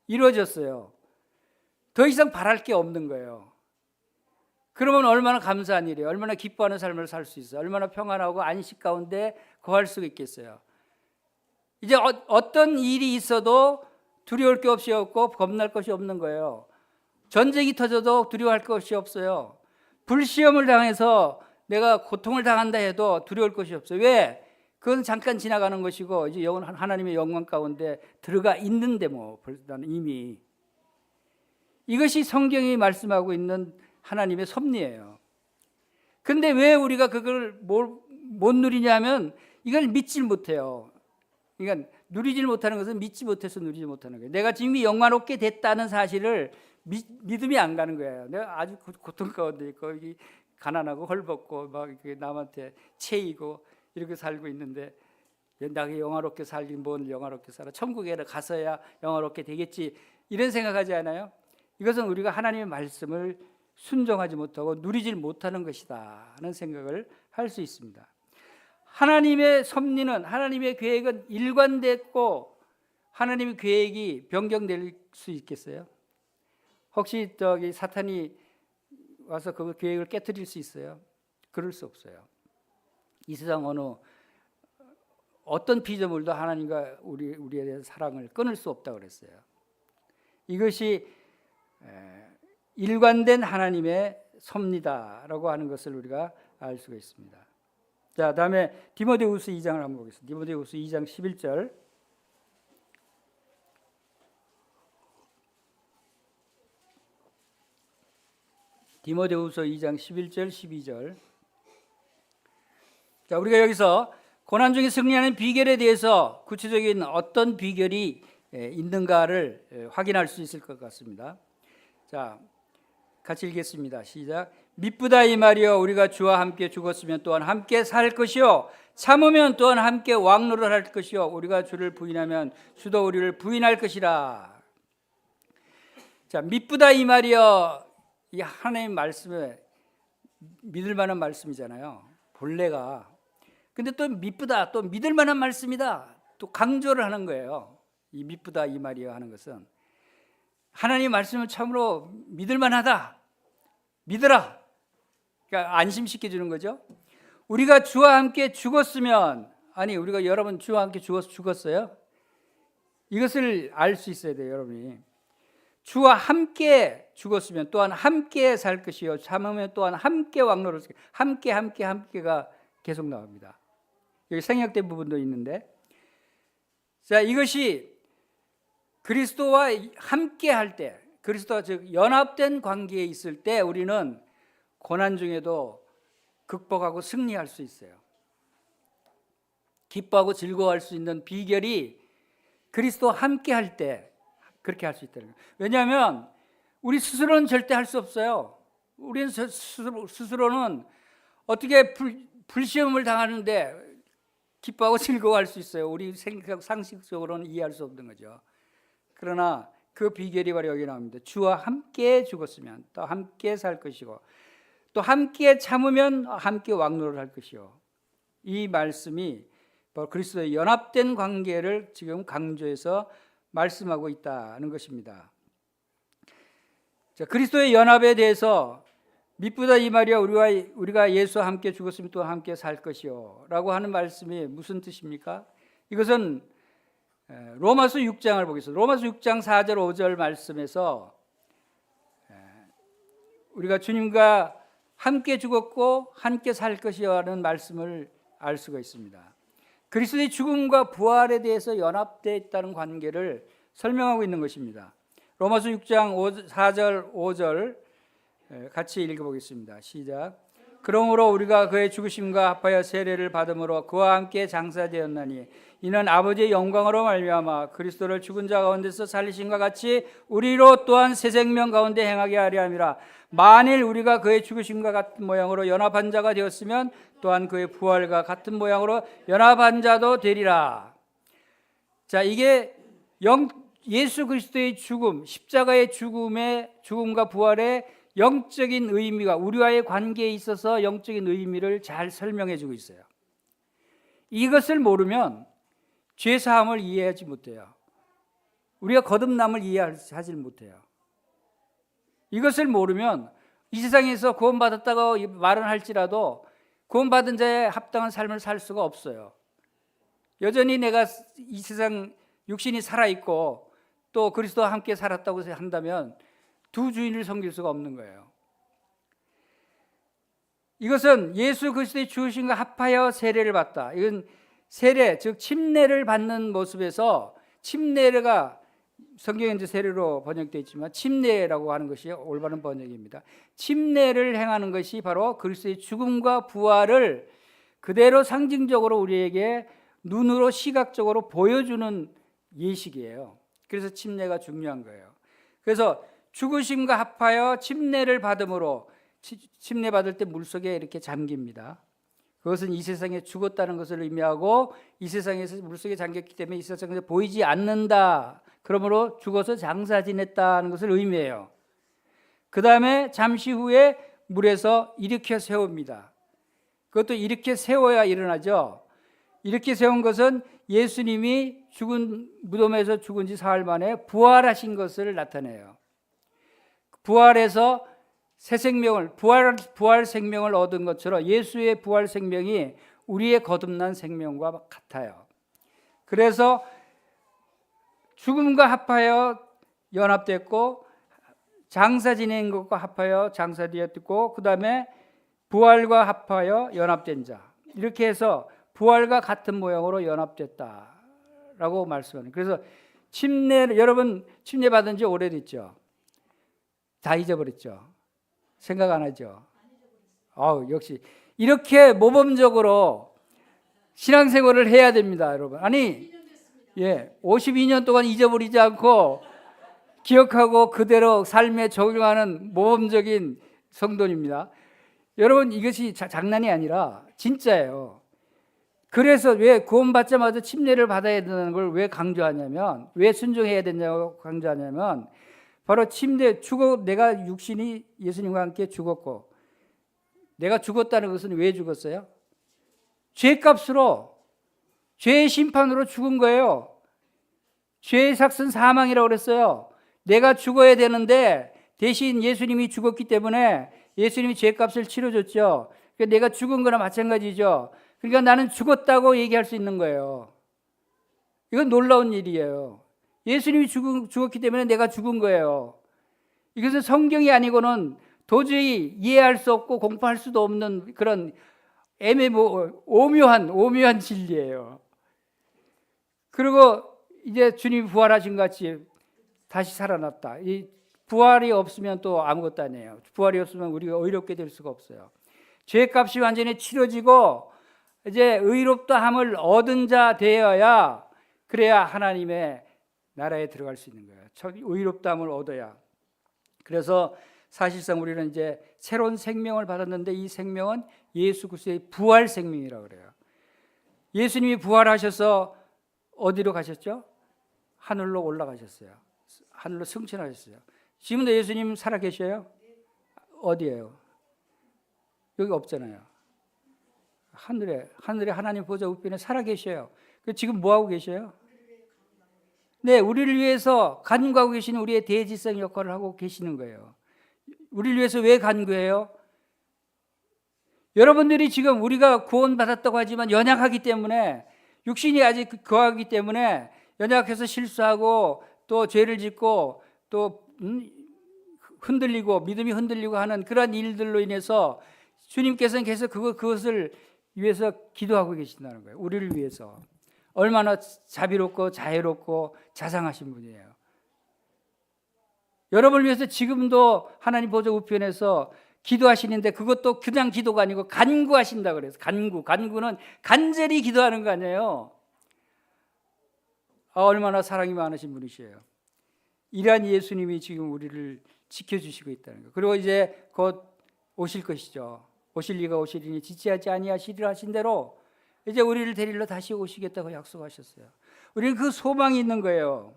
이루어졌어요. 더 이상 바랄 게 없는 거예요. 그러면 얼마나 감사한 일이에요. 얼마나 기뻐하는 삶을 살 수 있어요. 얼마나 평안하고 안식 가운데 거할 수 있겠어요. 이제 어떤 일이 있어도 두려울 게 없이 없고 겁날 것이 없는 거예요. 전쟁이 터져도 두려워할 것이 없어요. 불시험을 당해서 내가 고통을 당한다 해도 두려울 것이 없어요. 왜? 그건 잠깐 지나가는 것이고 이제 하나님의 영광 가운데 들어가 있는데 뭐 나는 이미 이것이 성경이 말씀하고 있는 하나님의 섭리예요. 근데 왜 우리가 그걸 못 누리냐면 이걸 믿질 못해요. 그러니까 누리질 못하는 것은 믿지 못해서 누리지 못하는 거예요. 내가 지금 영화롭게 됐다는 사실을 믿음이 안 가는 거예요. 내가 아주 고통 가운데 있고 가난하고 헐벗고 막 남한테 채이고 이렇게 살고 있는데 내가 영화롭게 살긴 뭘 영화롭게 살아. 천국에 가서야 영화롭게 되겠지. 이런 생각하지 않아요? 이것은 우리가 하나님의 말씀을 순종하지 못하고 누리질 못하는 것이다 하는 생각을 할 수 있습니다. 하나님의 섭리는, 하나님의 계획은 일관됐고 하나님의 계획이 변경될 수 있겠어요? 혹시 사탄이 와서 그 계획을 깨트릴 수 있어요? 그럴 수 없어요. 이 세상 어떤 피조물도 하나님과 우리에 대한 사랑을 끊을 수 없다고 그랬어요. 이것이 일관된 하나님의 섭리다라고 하는 것을 우리가 알 수가 있습니다. 자, 다음에 디모데후서 2장을 한번 보겠습니다. 디모데후서 2장 11절. 디모데후서 2장 11절 12절. 자, 우리가 여기서 고난 중에 승리하는 비결에 대해서 구체적인 어떤 비결이 있는가를 확인할 수 있을 것 같습니다. 자, 같이 읽겠습니다. 시작. 미쁘다 이 말이여, 우리가 주와 함께 죽었으면 또한 함께 살 것이요 참으면 또한 함께 왕노를 할 것이요 우리가 주를 부인하면 주도 우리를 부인할 것이라. 자, 미쁘다 이 말이여, 이 하나님 말씀에 믿을 만한 말씀이잖아요. 본래가. 근데 또 미쁘다, 또 믿을 만한 말씀이다, 또 강조를 하는 거예요. 이 미쁘다 이 말이여 하는 것은 하나님 말씀은 참으로 믿을 만하다, 믿으라. 그러니까 안심시켜 주는 거죠. 우리가 주와 함께 죽었으면, 아니 우리가 여러분 주와 함께 죽었어요? 이것을 알 수 있어야 돼요. 여러분이 주와 함께 죽었으면 또한 함께 살 것이요 참으면 또한 함께 왕노를 할 것이요. 함께가 계속 나옵니다. 여기 생략된 부분도 있는데, 자, 이것이 그리스도와 함께 할 때, 그리스도와 즉 연합된 관계에 있을 때 우리는 고난 중에도 극복하고 승리할 수 있어요. 기뻐하고 즐거워할 수 있는 비결이 그리스도와 함께 할 때 그렇게 할 수 있다는 거예요. 왜냐하면 우리 스스로는 절대 할 수 없어요. 우리는 스스로는 어떻게 불시험을 당하는데 기뻐하고 즐거워할 수 있어요? 우리 상식적으로는 이해할 수 없는 거죠. 그러나 그 비결이 바로 여기 나옵니다. 주와 함께 죽었으면 또 함께 살 것이고 또 함께 참으면 함께 왕노를 할 것이요. 이 말씀이 바로 그리스도의 연합된 관계를 지금 강조해서 말씀하고 있다는 것입니다. 자, 그리스도의 연합에 대해서 미쁘다 이 말이야, 우리가 예수와 함께 죽었으면 또 함께 살 것이요 라고 하는 말씀이 무슨 뜻입니까? 이것은 로마서 6장을 보겠습니다. 로마서 6장 4절 5절 말씀에서 우리가 주님과 함께 죽었고 함께 살 것이라는 말씀을 알 수가 있습니다. 그리스도의 죽음과 부활에 대해서 연합되어 있다는 관계를 설명하고 있는 것입니다. 로마서 6장 4절 5절 같이 읽어보겠습니다. 시작. 그러므로 우리가 그의 죽으심과 합하여 세례를 받음으로 그와 함께 장사되었나니 이는 아버지의 영광으로 말미암아 그리스도를 죽은 자 가운데서 살리심과 같이 우리로 또한 새 생명 가운데 행하게 하려 함이라. 만일 우리가 그의 죽으심과 같은 모양으로 연합한 자가 되었으면 또한 그의 부활과 같은 모양으로 연합한 자도 되리라. 자, 이게 예수 그리스도의 죽음, 십자가의 죽음과 부활의 영적인 의미가 우리와의 관계에 있어서 영적인 의미를 잘 설명해 주고 있어요. 이것을 모르면 죄 사함을 이해하지 못해요. 우리가 거듭남을 이해하지 못해요. 이것을 모르면 이 세상에서 구원받았다고 말은 할지라도 구원받은 자에 합당한 삶을 살 수가 없어요. 여전히 내가 이 세상 육신이 살아있고 또 그리스도와 함께 살았다고 한다면 두 주인을 섬길 수가 없는 거예요. 이것은 예수 그리스도의 죽으심과 합하여 세례를 받다. 이건 세례, 즉 침례를 받는 모습에서, 침례가 성경에 이제 세례로 번역되어 있지만 침례라고 하는 것이 올바른 번역입니다. 침례를 행하는 것이 바로 그리스도의 죽음과 부활을 그대로 상징적으로 우리에게 눈으로 시각적으로 보여주는 예식이에요. 그래서 침례가 중요한 거예요. 그래서 죽으심과 합하여 침례를 받음으로 침례 받을 때 물속에 이렇게 잠깁니다. 그것은 이 세상에 죽었다는 것을 의미하고 이 세상에서 물속에 잠겼기 때문에 이 세상에서 보이지 않는다. 그러므로 죽어서 장사 지냈다는 것을 의미해요. 그 다음에 잠시 후에 물에서 일으켜 세웁니다. 그것도 이렇게 세워야 일어나죠. 이렇게 세운 것은 예수님이 죽은 무덤에서 죽은 지 사흘 만에 부활하신 것을 나타내요. 부활해서 새 생명을 부활 생명을 얻은 것처럼 예수의 부활 생명이 우리의 거듭난 생명과 같아요. 그래서 죽음과 합하여 연합됐고 장사 지낸 것과 합하여 장사되었고 그다음에 부활과 합하여 연합된 자 이렇게 해서 부활과 같은 모양으로 연합됐다라고 말씀하는. 그래서 여러분 침례 받은 지 오래됐죠? 다 잊어버렸죠? 생각 안 하죠? 역시 이렇게 모범적으로 신앙생활을 해야 됩니다, 여러분. 아니, 52년 동안 잊어버리지 않고 기억하고 그대로 삶에 적용하는 모범적인 성도입니다. 여러분, 이것이 장난이 아니라 진짜예요. 그래서 왜 구원받자마자 침례를 받아야 된다는 걸 왜 강조하냐면, 왜 순종해야 되냐고 강조하냐면, 바로 내가 육신이 예수님과 함께 죽었고, 내가 죽었다는 것은 왜 죽었어요? 죄값으로, 죄의 심판으로 죽은 거예요. 죄의 삭은 사망이라고 그랬어요. 내가 죽어야 되는데 대신 예수님이 죽었기 때문에 예수님이 죄값을 치러줬죠. 그러니까 내가 죽은 거나 마찬가지죠. 그러니까 나는 죽었다고 얘기할 수 있는 거예요. 이건 놀라운 일이에요. 예수님이 죽었기 때문에 내가 죽은 거예요. 이것은 성경이 아니고는 도저히 이해할 수 없고 공부할 수도 없는 그런 오묘한 진리예요. 그리고 이제 주님이 부활하신 것 같이 다시 살아났다. 이 부활이 없으면 또 아무것도 아니에요. 부활이 없으면 우리가 의롭게 될 수가 없어요. 죄값이 완전히 치러지고 이제 의롭다함을 얻은 자 되어야 그래야 하나님의 나라에 들어갈 수 있는 거예요. 의롭다함을 얻어야. 그래서 사실상 우리는 이제 새로운 생명을 받았는데 이 생명은 예수 그리스도의 부활 생명이라고 그래요. 예수님이 부활하셔서 어디로 가셨죠? 하늘로 올라가셨어요. 하늘로 승천하셨어요. 지금도 예수님 살아계셔요? 어디예요? 여기 없잖아요. 하늘에 하나님 보좌 우편에 살아계셔요. 지금 뭐 하고 계셔요? 네, 우리를 위해서 간구하고 계시는 우리의 대지성 역할을 하고 계시는 거예요. 우리를 위해서 왜 간구해요? 여러분들이 지금 우리가 구원받았다고 하지만 연약하기 때문에 육신이 아직 거하기 때문에 연약해서 실수하고 또 죄를 짓고 또 흔들리고 믿음이 흔들리고 하는 그런 일들로 인해서 주님께서는 계속 그것을 위해서 기도하고 계신다는 거예요. 우리를 위해서. 얼마나 자비롭고 자애롭고 자상하신 분이에요. 여러분을 위해서 지금도 하나님 보좌 우편에서 기도하시는데 그것도 그냥 기도가 아니고 간구하신다 그래서 간구는 간절히 기도하는 거 아니에요. 얼마나 사랑이 많으신 분이시에요. 이러한 예수님이 지금 우리를 지켜주시고 있다는 거예요. 그리고 이제 곧 오실 것이죠. 오실 이가 오시리니 지체하지 아니하시리라 하신 대로 이제 우리를 데리러 다시 오시겠다고 약속하셨어요. 우리는 그 소망이 있는 거예요.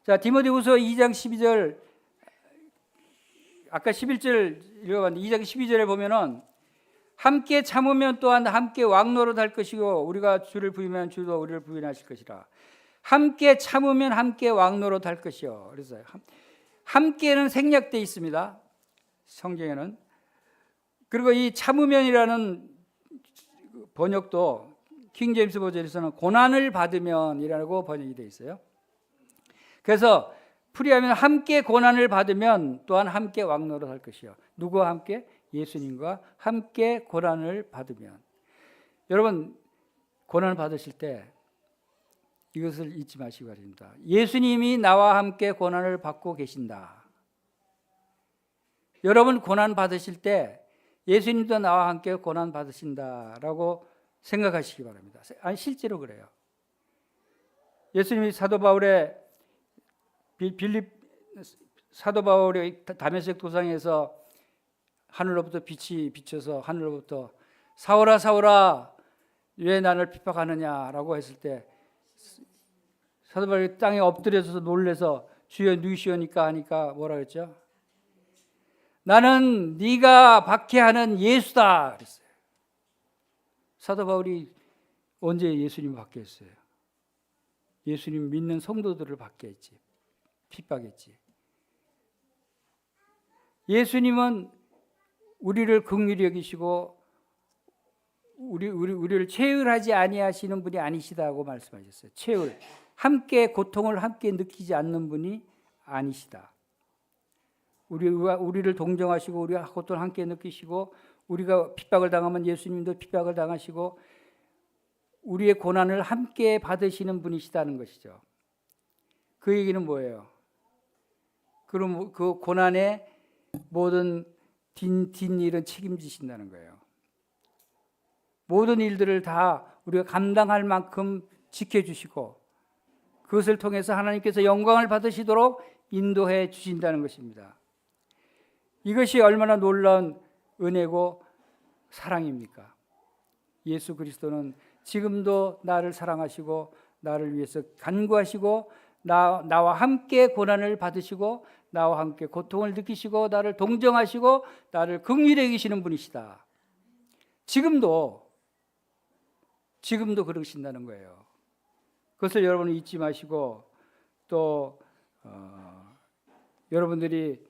자, 디모데후서 2장 12절, 아까 11절 읽어봤는데 2장 12절에 보면은 함께 참으면 또한 함께 왕노릇 할 것이고 우리가 주를 부인하면 주도 우리를 부인하실 것이라. 함께 참으면 함께 왕노릇 할 것이요. 그래서 함께는 생략되어 있습니다. 성경에는. 그리고 이 참으면이라는 번역도 킹제임스 버전에서는 고난을 받으면이라고 번역이 되어 있어요. 그래서 풀이하면 함께 고난을 받으면 또한 함께 왕노릇 할 것이요. 누구와 함께? 예수님과 함께 고난을 받으면. 여러분 고난을 받으실 때 이것을 잊지 마시기 바랍니다. 예수님이 나와 함께 고난을 받고 계신다. 여러분 고난 받으실 때 예수님도 나와 함께 고난 받으신다라고 생각하시기 바랍니다. 아니 실제로 그래요. 예수님이 사도 바울의 사도 바울의 다메섹 도상에서 하늘로부터 빛이 비쳐서 하늘로부터 사울아 사울아 왜 나를 핍박하느냐라고 했을 때 사도 바울이 땅에 엎드려서 놀래서 주여 누구시오니까 하니까 뭐라 그랬죠? 나는 네가 박해하는 예수다 그랬어요. 사도 바울이 언제 예수님을 박해했어요? 예수님 믿는 성도들을 박해했지, 핍박했지. 예수님은 우리를 긍휼히 여기시고 우리를 채울하지 아니하시는 분이 아니시다고 말씀하셨어요. 채울, 함께 고통을 함께 느끼지 않는 분이 아니시다. 우리를 동정하시고 우리가 고통을 함께 느끼시고 우리가 핍박을 당하면 예수님도 핍박을 당하시고 우리의 고난을 함께 받으시는 분이시다는 것이죠. 그 얘기는 뭐예요? 그럼 그 고난의 모든 뒷일은 책임지신다는 거예요. 모든 일들을 다 우리가 감당할 만큼 지켜주시고 그것을 통해서 하나님께서 영광을 받으시도록 인도해 주신다는 것입니다. 이것이 얼마나 놀라운 은혜고 사랑입니까? 예수 그리스도는 지금도 나를 사랑하시고 나를 위해서 간구하시고 나와 함께 고난을 받으시고 나와 함께 고통을 느끼시고 나를 동정하시고 나를 긍휼히 여기시는 분이시다. 지금도 그러신다는 거예요. 그것을 여러분은 잊지 마시고 또 여러분들이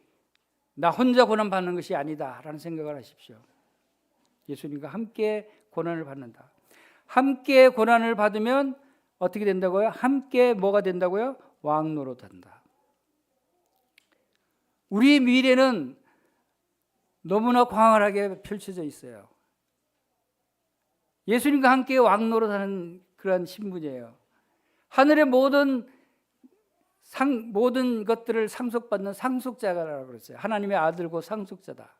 나 혼자 고난 받는 것이 아니다라는 생각을 하십시오. 예수님과 함께 고난을 받는다. 함께 고난을 받으면 어떻게 된다고요? 함께 뭐가 된다고요? 왕노릇한다. 우리의 미래는 너무나 광활하게 펼쳐져 있어요. 예수님과 함께 왕노릇하는 그런 신분이에요. 하늘의 모든 것들을 상속받는 상속자라고 그랬어요. 하나님의 아들고 상속자다.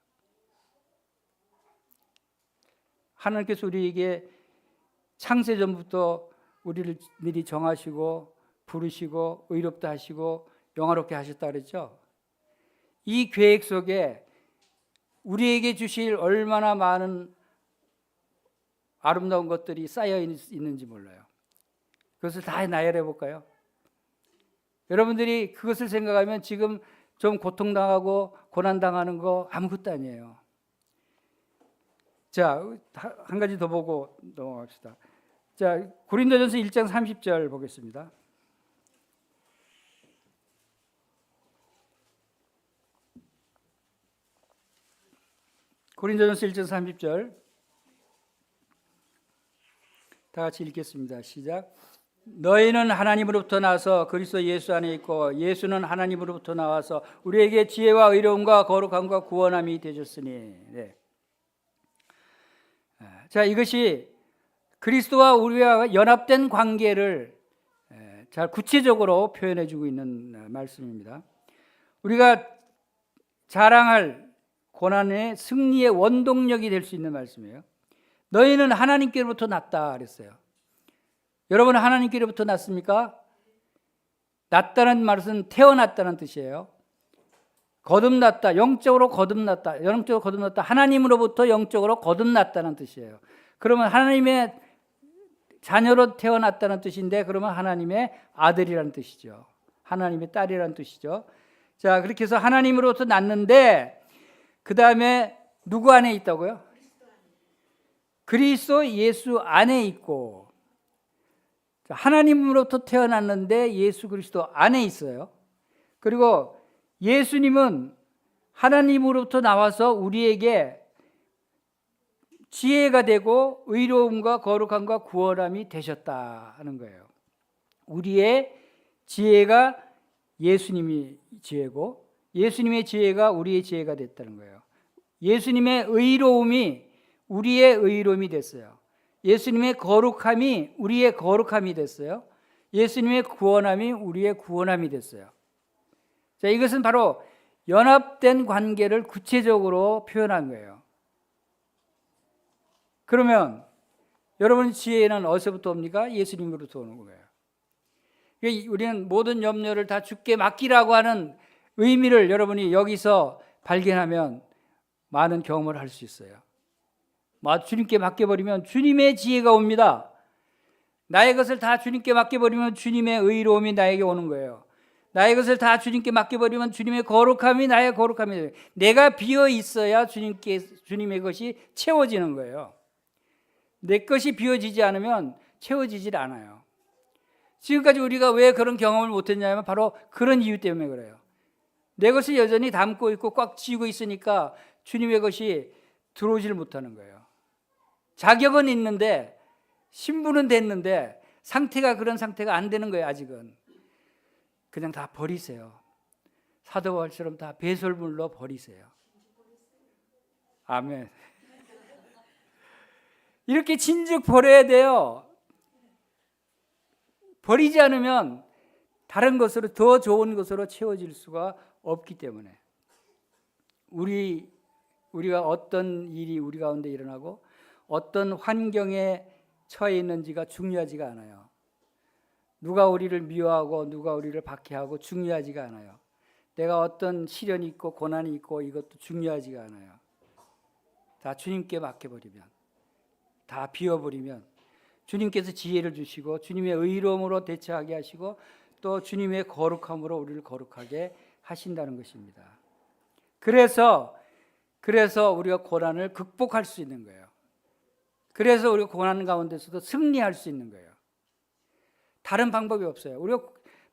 하나님께서 우리에게 창세전부터 우리를 미리 정하시고 부르시고 의롭다 하시고 영화롭게 하셨다 그랬죠. 이 계획 속에 우리에게 주실 얼마나 많은 아름다운 것들이 쌓여 있는지 몰라요. 그것을 다 나열해 볼까요? 여러분들이 그것을 생각하면 지금 좀 고통당하고 고난당하는 거 아무것도 아니에요. 자, 한 가지 더 보고 넘어갑시다. 자, 고린도전서 1장 30절 보겠습니다. 고린도전서 1장 30절 다 같이 읽겠습니다. 시작. 너희는 하나님으로부터 나서 그리스도 예수 안에 있고 예수는 하나님으로부터 나와서 우리에게 지혜와 의로움과 거룩함과 구원함이 되셨으니. 네. 자, 이것이 그리스도와 우리와 연합된 관계를 잘 구체적으로 표현해 주고 있는 말씀입니다. 우리가 자랑할 고난의 승리의 원동력이 될 수 있는 말씀이에요. 너희는 하나님께로부터 났다 그랬어요. 여러분 하나님께로부터 났습니까? 났다는 말은 태어났다는 뜻이에요. 거듭났다, 영적으로 거듭났다, 하나님으로부터 영적으로 거듭났다는 뜻이에요. 그러면 하나님의 자녀로 태어났다는 뜻인데 그러면 하나님의 아들이라는 뜻이죠. 하나님의 딸이라는 뜻이죠. 자, 그렇게 해서 하나님으로부터 났는데 그 다음에 누구 안에 있다고요? 그리스도 예수 안에 있고, 하나님으로부터 태어났는데 예수 그리스도 안에 있어요. 그리고 예수님은 하나님으로부터 나와서 우리에게 지혜가 되고 의로움과 거룩함과 구원함이 되셨다 하는 거예요. 우리의 지혜가 예수님이 지혜고 예수님의 지혜가 우리의 지혜가 됐다는 거예요. 예수님의 의로움이 우리의 의로움이 됐어요. 예수님의 거룩함이 우리의 거룩함이 됐어요. 예수님의 구원함이 우리의 구원함이 됐어요. 자, 이것은 바로 연합된 관계를 구체적으로 표현한 거예요. 그러면 여러분 지혜는 어디서부터 옵니까? 예수님으로부터 오는 거예요. 우리는 모든 염려를 다 주께 맡기라고 하는 의미를 여러분이 여기서 발견하면 많은 경험을 할 수 있어요. 주님께 맡겨버리면 주님의 지혜가 옵니다. 나의 것을 다 주님께 맡겨버리면 주님의 의로움이 나에게 오는 거예요. 나의 것을 다 주님께 맡겨버리면 주님의 거룩함이 나의 거룩함이 돼요. 내가 비어 있어야 주님의 것이 채워지는 거예요. 내 것이 비워지지 않으면 채워지질 않아요. 지금까지 우리가 왜 그런 경험을 못했냐면 바로 그런 이유 때문에 그래요. 내 것을 여전히 담고 있고 꽉 쥐고 있으니까 주님의 것이 들어오질 못하는 거예요. 자격은 있는데 신분은 됐는데 상태가 그런 상태가 안 되는 거예요. 아직은. 그냥 다 버리세요. 사도 바울처럼 다 배설물로 버리세요. 아멘. 이렇게 진즉 버려야 돼요. 버리지 않으면 다른 것으로 더 좋은 것으로 채워질 수가 없기 때문에 우리가 어떤 일이 우리 가운데 일어나고 어떤 환경에 처해 있는지가 중요하지가 않아요. 누가 우리를 미워하고 누가 우리를 박해하고 중요하지가 않아요. 내가 어떤 시련이 있고 고난이 있고 이것도 중요하지가 않아요. 다 주님께 맡겨버리면, 다 비워버리면 주님께서 지혜를 주시고 주님의 의로움으로 대처하게 하시고 또 주님의 거룩함으로 우리를 거룩하게 하신다는 것입니다. 그래서 우리가 고난을 극복할 수 있는 거예요. 그래서 우리가 고난 가운데서도 승리할 수 있는 거예요. 다른 방법이 없어요. 우리가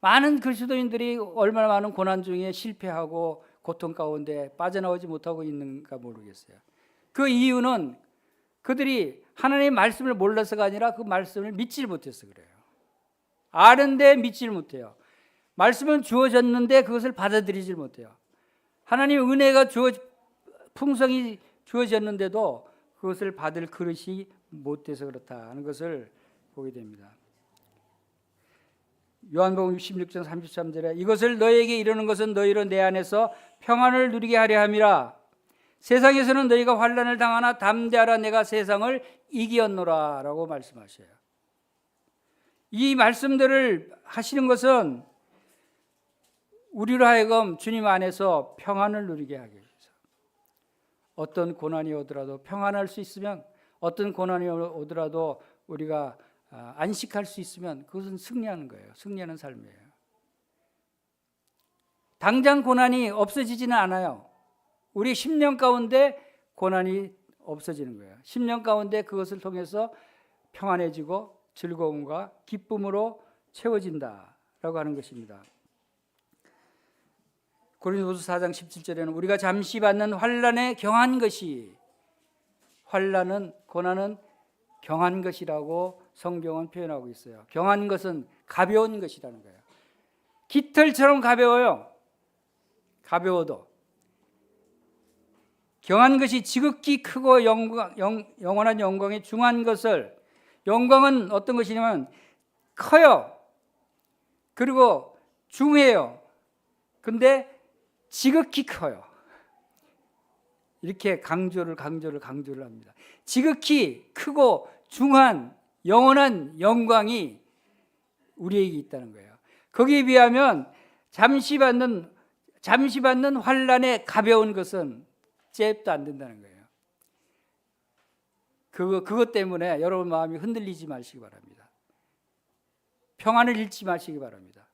많은 그리스도인들이 얼마나 많은 고난 중에 실패하고 고통 가운데 빠져나오지 못하고 있는가 모르겠어요. 그 이유는 그들이 하나님의 말씀을 몰라서가 아니라 그 말씀을 믿질 못해서 그래요. 아는데 믿질 못해요. 말씀은 주어졌는데 그것을 받아들이질 못해요. 하나님의 은혜가 풍성이 주어졌는데도 그것을 받을 그릇이 못돼서 그렇다는 것을 보게 됩니다. 요한복음 16장 33절에 이것을 너희에게 이르는 것은 너희로 내 안에서 평안을 누리게 하려 함이라. 세상에서는 너희가 환난을 당하나 담대하라 내가 세상을 이기었노라 라고 말씀하셔요. 이 말씀들을 하시는 것은 우리로 하여금 주님 안에서 평안을 누리게 하기 위해서, 어떤 고난이 오더라도 평안할 수 있으면, 어떤 고난이 오더라도 우리가 안식할 수 있으면 그것은 승리하는 거예요. 승리하는 삶이에요. 당장 고난이 없어지지는 않아요. 우리 10년 가운데 고난이 없어지는 거예요. 10년 가운데 그것을 통해서 평안해지고 즐거움과 기쁨으로 채워진다라고 하는 것입니다. 고린도후서 4장 17절에는 우리가 잠시 받는 환난에 경한 것이, 환난은, 고난은 경한 것이라고 성경은 표현하고 있어요. 경한 것은 가벼운 것이라는 거예요. 깃털처럼 가벼워요. 가벼워도. 경한 것이 지극히 크고 영원한 영광에 중한 것을, 영광은 어떤 것이냐면 커요. 그리고 중해요. 근데 지극히 커요. 이렇게 강조를 합니다. 지극히 크고 중한 영원한 영광이 우리에게 있다는 거예요. 거기에 비하면 잠시 받는 환난의 가벼운 것은 잽도 안 된다는 거예요. 그것 때문에 여러분 마음이 흔들리지 마시기 바랍니다. 평안을 잃지 마시기 바랍니다.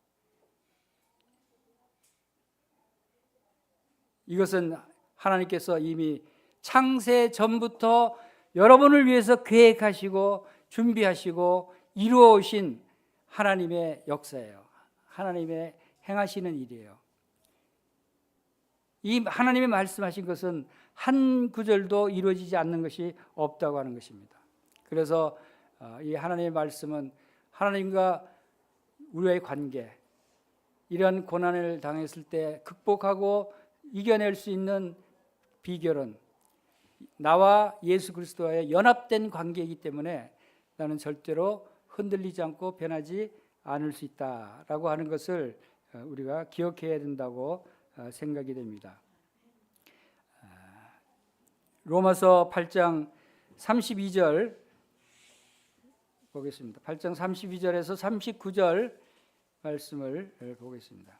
이것은 하나님께서 이미 창세 전부터 여러분을 위해서 계획하시고 준비하시고 이루어 오신 하나님의 역사예요. 하나님의 행하시는 일이에요. 이 하나님의 말씀하신 것은 한 구절도 이루어지지 않는 것이 없다고 하는 것입니다. 그래서 이 하나님의 말씀은 하나님과 우리의 관계, 이런 고난을 당했을 때 극복하고 이겨낼 수 있는 비결은 나와 예수 그리스도와의 연합된 관계이기 때문에 나는 절대로 흔들리지 않고 변하지 않을 수 있다라고 하는 것을 우리가 기억해야 된다고 생각이 됩니다. 로마서 8장 32절 보겠습니다. 8장 32절에서 39절 말씀을 보겠습니다.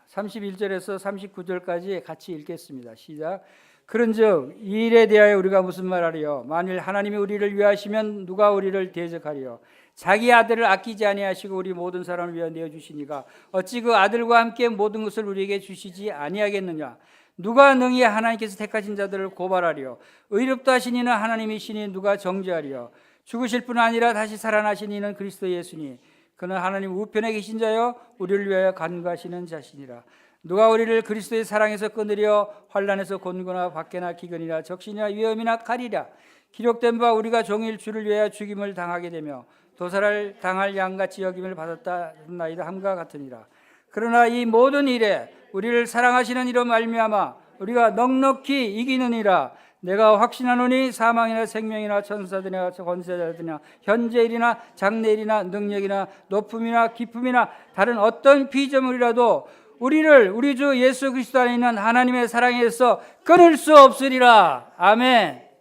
31절에서 39절까지 같이 읽겠습니다. 시작. 그런즉 이 일에 대하여 우리가 무슨 말하리요? 만일 하나님이 우리를 위하시면 누가 우리를 대적하리요? 자기 아들을 아끼지 아니하시고 우리 모든 사람을 위하여 내어주시니가 어찌 그 아들과 함께 모든 것을 우리에게 주시지 아니하겠느냐? 누가 능히 하나님께서 택하신 자들을 고발하리요? 의롭다 하신 이는 하나님이시니 누가 정죄하리요? 죽으실 뿐 아니라 다시 살아나신 이는 그리스도 예수니 그는 하나님 우편에 계신 자요 우리를 위하여 간구하시는 자시니라. 누가 우리를 그리스도의 사랑에서 끊으려 환난에서 곤고나 밖에나 기근이나 적신이나 위험이나 칼이라. 기록된 바 우리가 종일 주를 위하여 죽임을 당하게 되며 도살을 당할 양같이 여김을 받았나이다 함과 같으니라. 그러나 이 모든 일에 우리를 사랑하시는 이로 말미암아 우리가 넉넉히 이기느니라. 내가 확신하노니 사망이나 생명이나 천사들이나 권세자들이나 현재일이나 장래일이나 능력이나 높음이나 깊음이나 다른 어떤 피조물이라도 우리를 우리 주 예수 그리스도 안에 있는 하나님의 사랑에서 끊을 수 없으리라. 아멘.